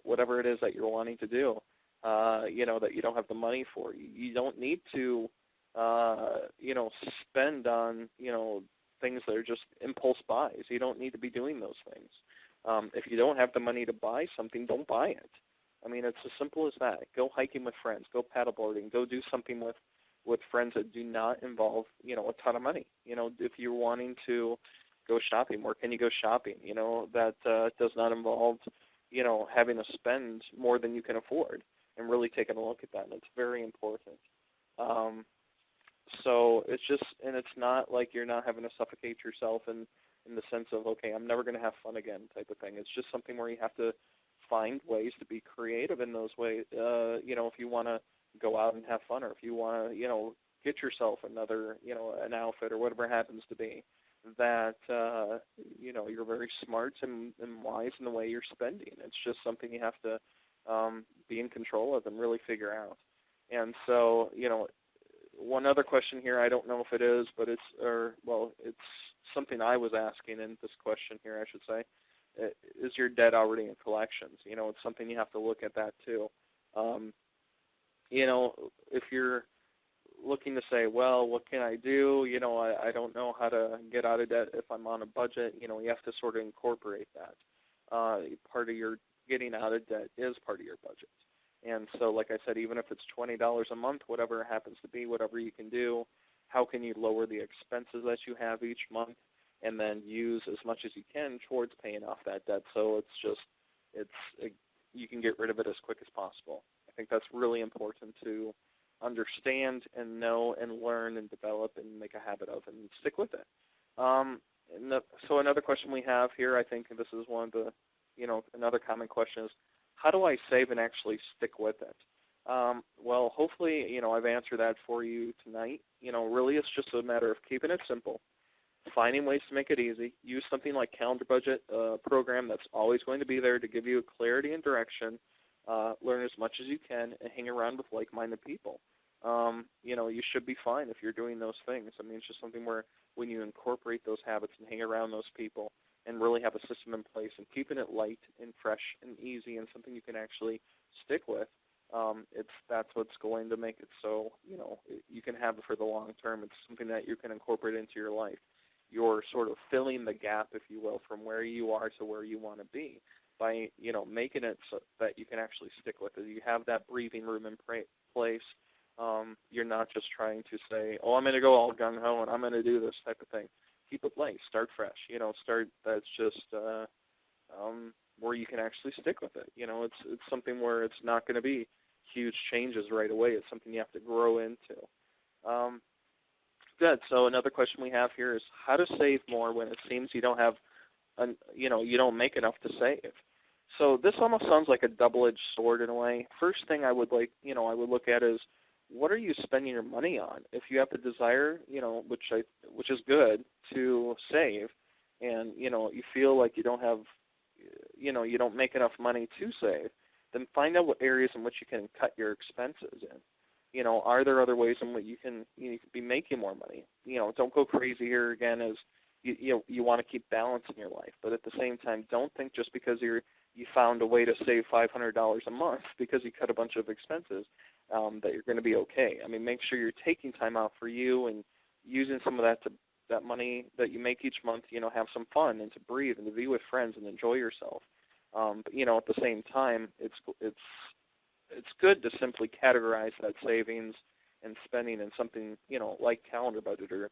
whatever it is that you're wanting to do, that you don't have the money for. You don't need to, spend on, things that are just impulse buys. You don't need to be doing those things. If you don't have the money to buy something, don't buy it. I mean, it's as simple as that. Go hiking with friends. Go paddleboarding. Go do something with friends that do not involve, a ton of money. If you're wanting to go shopping, where can you go shopping? That does not involve, having to spend more than you can afford, and really taking a look at that. And it's very important. So it's just, and it's not like you're not having to suffocate yourself in the sense of, okay, I'm never going to have fun again type of thing. It's just something where you have to find ways to be creative in those ways. If you want to go out and have fun, or if you want to, get yourself another, an outfit or whatever it happens to be, that, you're very smart and wise in the way you're spending. It's just something you have to be in control of and really figure out. And so, one other question here, I don't know if it is, but it's something I was asking in this question here, I should say. Is your debt already in collections? It's something you have to look at that too. If you're looking to say, well, what can I do? I don't know how to get out of debt if I'm on a budget. You have to sort of incorporate that. Part of your getting out of debt is part of your budget. And so, like I said, even if it's $20 a month, whatever it happens to be, whatever you can do, how can you lower the expenses that you have each month and then use as much as you can towards paying off that debt? So you can get rid of it as quick as possible. I think that's really important to understand and know and learn and develop and make a habit of and stick with it. So another question we have here, I think, and this is one of the, another common question is, how do I save and actually stick with it? Well, hopefully, I've answered that for you tonight. Really it's just a matter of keeping it simple, finding ways to make it easy. Use something like CalendarBudget, a program that's always going to be there to give you clarity and direction. Learn as much as you can and hang around with like-minded people. You should be fine if you're doing those things. I mean, it's just something where when you incorporate those habits and hang around those people and really have a system in place and keeping it light and fresh and easy and something you can actually stick with, that's what's going to make it so, you can have it for the long term. It's something that you can incorporate into your life. You're sort of filling the gap, if you will, from where you are to where you want to be by, making it so that you can actually stick with it. You have that breathing room in place. You're not just trying to say, oh, I'm going to go all gung-ho and I'm going to do this type of thing. keep it light. Start fresh. Start that's just where you can actually stick with it. It's something where it's not going to be huge changes right away. It's something you have to grow into. Good. So another question we have here is how to save more when it seems you don't have, you don't make enough to save. So this almost sounds like a double-edged sword in a way. First thing I would look at is what are you spending your money on? If you have the desire, which is good, to save, and you feel like you don't have, you don't make enough money to save, then find out what areas in which you can cut your expenses in. Are there other ways in which you can be making more money? Don't go crazy here again as you want to keep balance in your life, but at the same time, don't think just because you found a way to save $500 a month because you cut a bunch of expenses that you're going to be okay. I mean, make sure you're taking time out for you and using some of that money that you make each month, have some fun and to breathe and to be with friends and enjoy yourself. But at the same time, it's good to simply categorize that savings and spending in something, like CalendarBudget or,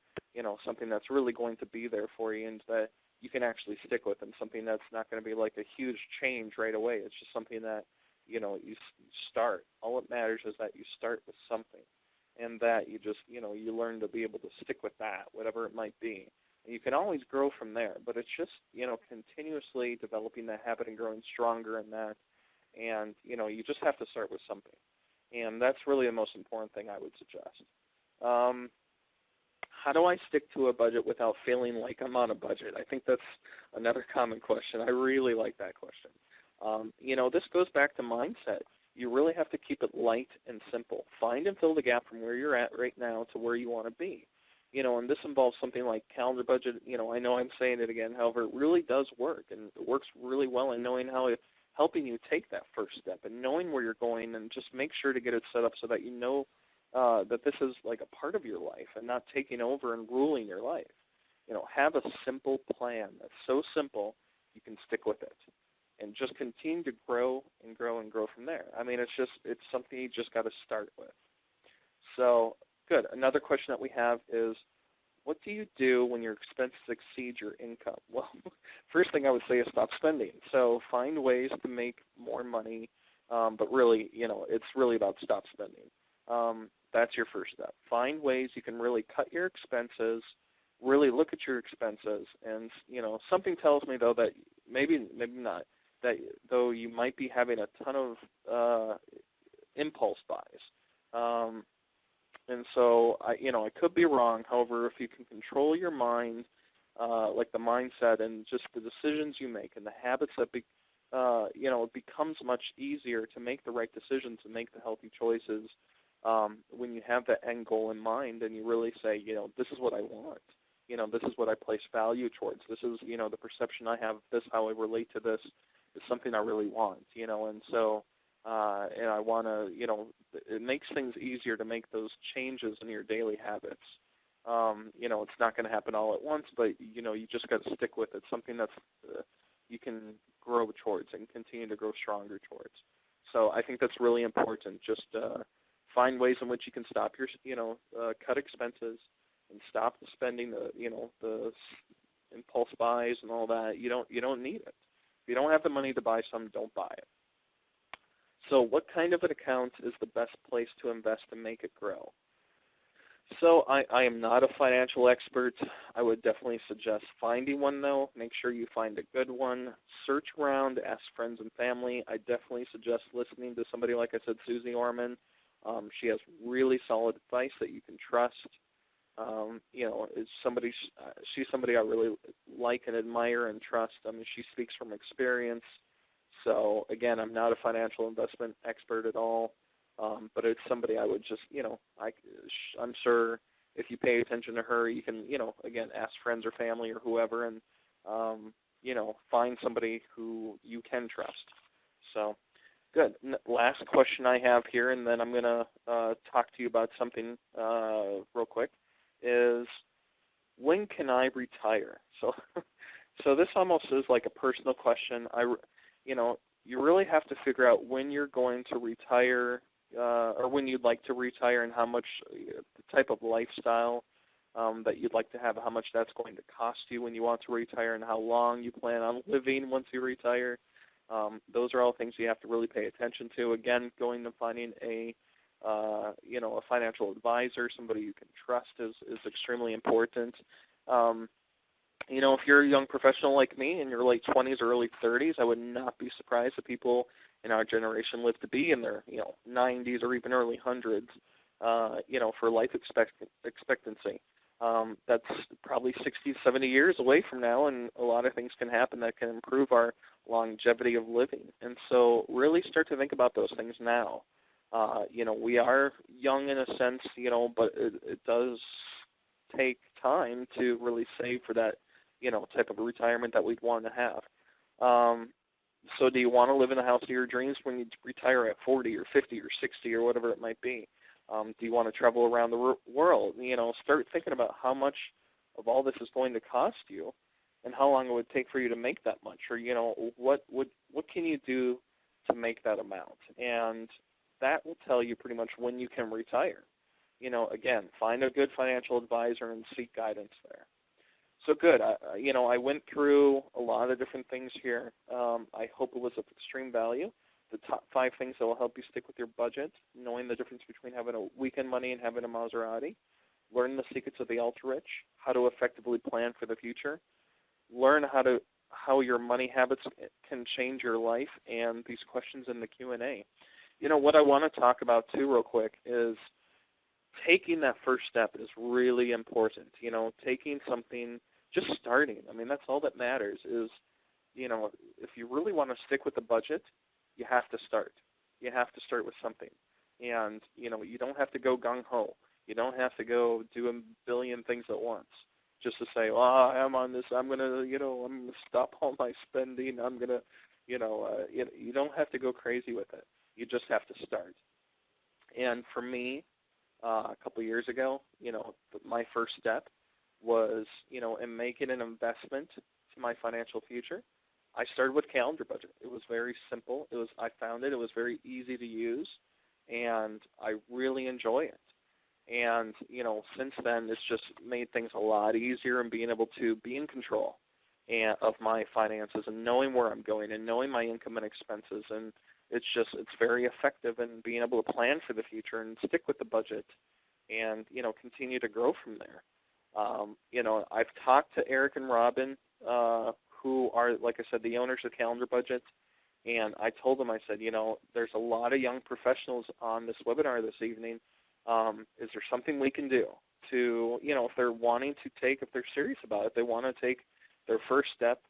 something that's really going to be there for you and that you can actually stick with, and something that's not going to be like a huge change right away. It's just something that, you start. All that matters is that you start with something and that you just, you learn to be able to stick with that, whatever it might be. And you can always grow from there, but it's just, continuously developing that habit and growing stronger in that. And, you just have to start with something. And that's really the most important thing I would suggest. How do I stick to a budget without feeling like I'm on a budget? I think that's another common question. I really like that question. This goes back to mindset. You really have to keep it light and simple. Find and fill the gap from where you're at right now to where you want to be. And this involves something like CalendarBudget. I know I'm saying it again. However, it really does work, and it works really well in knowing helping you take that first step and knowing where you're going, and just make sure to get it set up so that you know that this is like a part of your life and not taking over and ruling your life. Have a simple plan that's so simple you can stick with it and just continue to grow and grow and grow from there. I mean, it's something you just got to start with. So, good. Another question that we have is, what do you do when your expenses exceed your income? Well, first thing I would say is stop spending. So find ways to make more money, but really, it's really about stop spending. That's your first step. Find ways you can really cut your expenses, really look at your expenses, and, something tells me, though, that maybe not, that though you might be having a ton of impulse buys. And so, I could be wrong. However, if you can control your mind, like the mindset and just the decisions you make and the habits that, it becomes much easier to make the right decisions and make the healthy choices when you have that end goal in mind and you really say, this is what I want. This is what I place value towards. This is, the perception I have of this, how I relate to this is something I really want, and so, and I want to, it makes things easier to make those changes in your daily habits. It's not going to happen all at once, but, you just got to stick with it, something that's you can grow towards and continue to grow stronger towards. So I think that's really important. Just find ways in which you can stop your, cut expenses and stop the spending, the impulse buys and all that. You don't need it. If you don't have the money to buy some, don't buy it. So what kind of an account is the best place to invest and make it grow? So I am not a financial expert. I would definitely suggest finding one, though. Make sure you find a good one. Search around, ask friends and family. I definitely suggest listening to somebody, like I said, Susie Orman. She has really solid advice that you can trust. She's somebody I really like and admire and trust. I mean, she speaks from experience. So, again, I'm not a financial investment expert at all, but it's somebody I would just, I'm sure if you pay attention to her, you can, again, ask friends or family or whoever and, find somebody who you can trust. So, good. Last question I have here, and then I'm going to talk to you about something real quick, is when can I retire? So this almost is like a personal question. You really have to figure out when you're going to retire or when you'd like to retire and how much, the type of lifestyle that you'd like to have, how much that's going to cost you when you want to retire, and how long you plan on living once you retire. Those are all things you have to really pay attention to. Again, going to finding a financial advisor, somebody you can trust, is extremely important. If you're a young professional like me in your late 20s or early 30s, I would not be surprised if people in our generation live to be in their 90s or even early hundreds, for life expectancy. That's probably 60, 70 years away from now, and a lot of things can happen that can improve our longevity of living. And so really start to think about those things now. We are young in a sense, but it does take time to really save for that, type of retirement that we'd want to have. So do you want to live in the house of your dreams when you retire at 40 or 50 or 60 or whatever it might be? Do you want to travel around the world? Start thinking about how much of all this is going to cost you and how long it would take for you to make that much, or, what can you do to make that amount? And that will tell you pretty much when you can retire. Again, find a good financial advisor and seek guidance there. So good. I went through a lot of different things here. I hope it was of extreme value. The top 5 things that will help you stick with your budget, knowing the difference between having a weekend money and having a Maserati, learn the secrets of the ultra-rich, how to effectively plan for the future, learn how your money habits can change your life, and these questions in the Q&A. What I want to talk about too real quick is taking that first step is really important. Taking something, just starting. I mean, that's all that matters is, if you really want to stick with the budget, you have to start. You have to start with something. And, you don't have to go gung-ho. You don't have to go do a billion things at once just to say, I'm on this, I'm going to stop all my spending. I'm going to, you don't have to go crazy with it. You just have to start. And for me, a couple of years ago, my first step was, in making an investment to my financial future. I started with CalendarBudget. It was very simple. I found it. It was very easy to use, and I really enjoy it. And, since then, it's just made things a lot easier, and being able to be in control of my finances and knowing where I'm going and knowing my income and expenses. And it's very effective in being able to plan for the future and stick with the budget and, continue to grow from there. I've talked to Eric and Robin, who are, like I said, the owners of CalendarBudget, and I told them, I said, there's a lot of young professionals on this webinar this evening. Is there something we can do to, if they're wanting to if they're serious about it, they want to take their first step,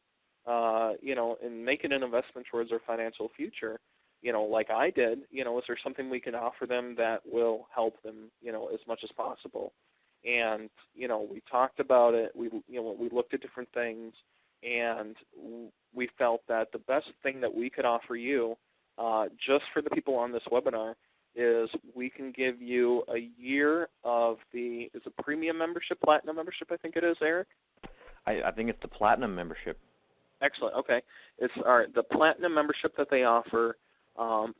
in making an investment towards their financial future, like I did, is there something we can offer them that will help them, as much as possible? And, we talked about it. We looked at different things, and we felt that the best thing that we could offer you, just for the people on this webinar, is we can give you a year of is a premium membership, platinum membership, I think it is, Eric? I think it's the platinum membership. Excellent. Okay. It's the platinum membership that they offer.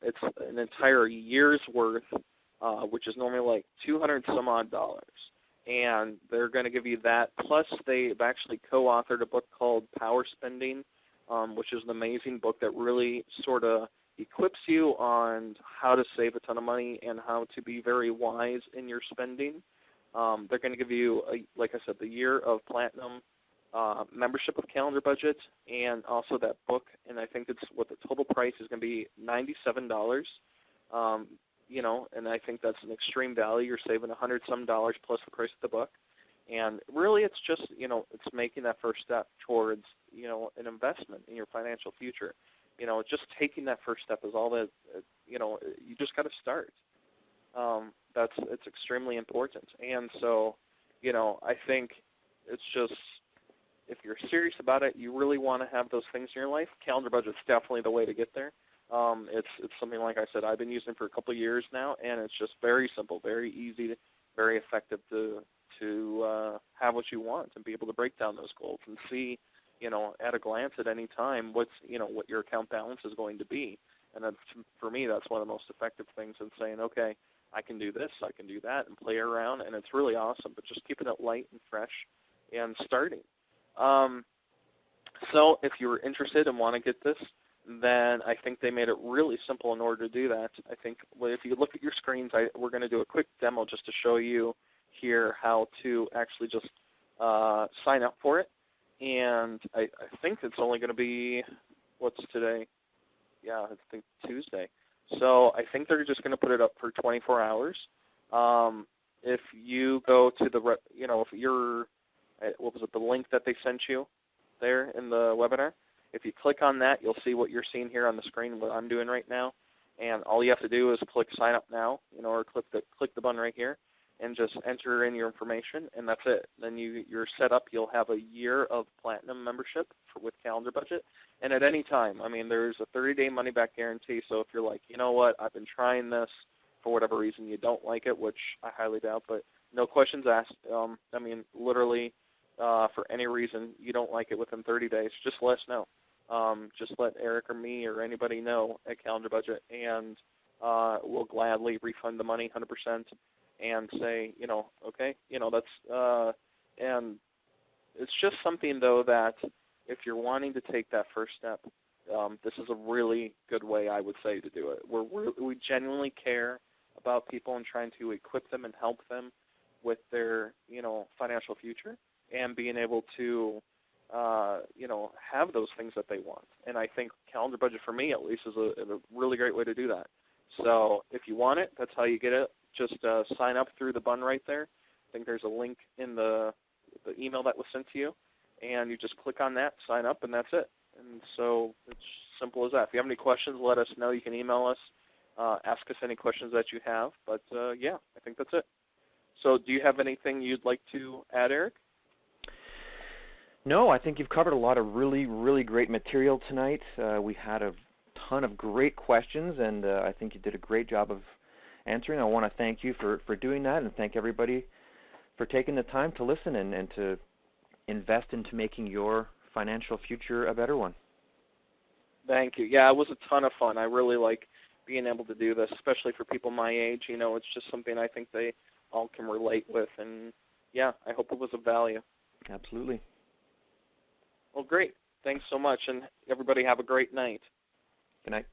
It's an entire year's worth, which is normally like $200 some odd. And they're going to give you that. Plus, they've actually co-authored a book called Power Spending, which is an amazing book that really sort of equips you on how to save a ton of money and how to be very wise in your spending. They're going to give you, like I said, the year of platinum membership of CalendarBudget, and also that book. And I think it's what the total price is going to be $97. And I think that's an extreme value. You're saving $100 some plus the price of the book. And really, it's just, it's making that first step towards, an investment in your financial future. Just taking that first step is all that, you just got to start. It's extremely important. And so, I think it's just, if you're serious about it, you really want to have those things in your life, CalendarBudget's definitely the way to get there. It's something, like I said, I've been using for a couple of years now, and it's just very simple, very easy, very effective to have what you want and be able to break down those goals and see, at a glance at any time what your account balance is going to be. And that's, for me, that's one of the most effective things in saying, okay, I can do this, I can do that, and play around, and it's really awesome. But just keeping it light and fresh and starting. So if you're interested and want to get this, then I think they made it really simple in order to do that. I think if you look at your screens, we're going to do a quick demo just to show you here how to actually just sign up for it. And I think it's only going to be, what's today? Yeah, I think Tuesday. So I think they're just going to put it up for 24 hours. If you go to the, if you're, what was it, the link that they sent you there in the webinar, if you click on that, you'll see what you're seeing here on the screen, what I'm doing right now. And all you have to do is click sign up now, or click the button right here, and just enter in your information, and that's it. Then you're set up. You'll have a year of platinum membership with CalendarBudget. And at any time, I mean, there's a 30-day money-back guarantee. So if you're like, you know what, I've been trying this, for whatever reason you don't like it, which I highly doubt, but no questions asked. I mean, literally, for any reason you don't like it within 30 days, just let us know. Just let Eric or me or anybody know at CalendarBudget, and we'll gladly refund the money 100% and say, okay, that's, and it's just something, though, that if you're wanting to take that first step, this is a really good way, I would say, to do it. We genuinely care about people and trying to equip them and help them with their, financial future and being able to, have those things that they want. And I think CalendarBudget, for me at least, is a really great way to do that. So if you want it, that's how you get it. Just sign up through the button right there. I think there's a link in the email that was sent to you, and you just click on that, sign up, and that's it. And so it's simple as that. If you have any questions, let us know. You can email us, ask us any questions that you have. But, yeah, I think that's it. So do you have anything you'd like to add, Eric? No, I think you've covered a lot of really, really great material tonight. We had a ton of great questions, and I think you did a great job of answering. I want to thank you for doing that, and thank everybody for taking the time to listen and to invest into making your financial future a better one. Thank you. Yeah, it was a ton of fun. I really like being able to do this, especially for people my age. It's just something I think they all can relate with, and, yeah, I hope it was of value. Absolutely. Well, great. Thanks so much, and everybody have a great night. Good night.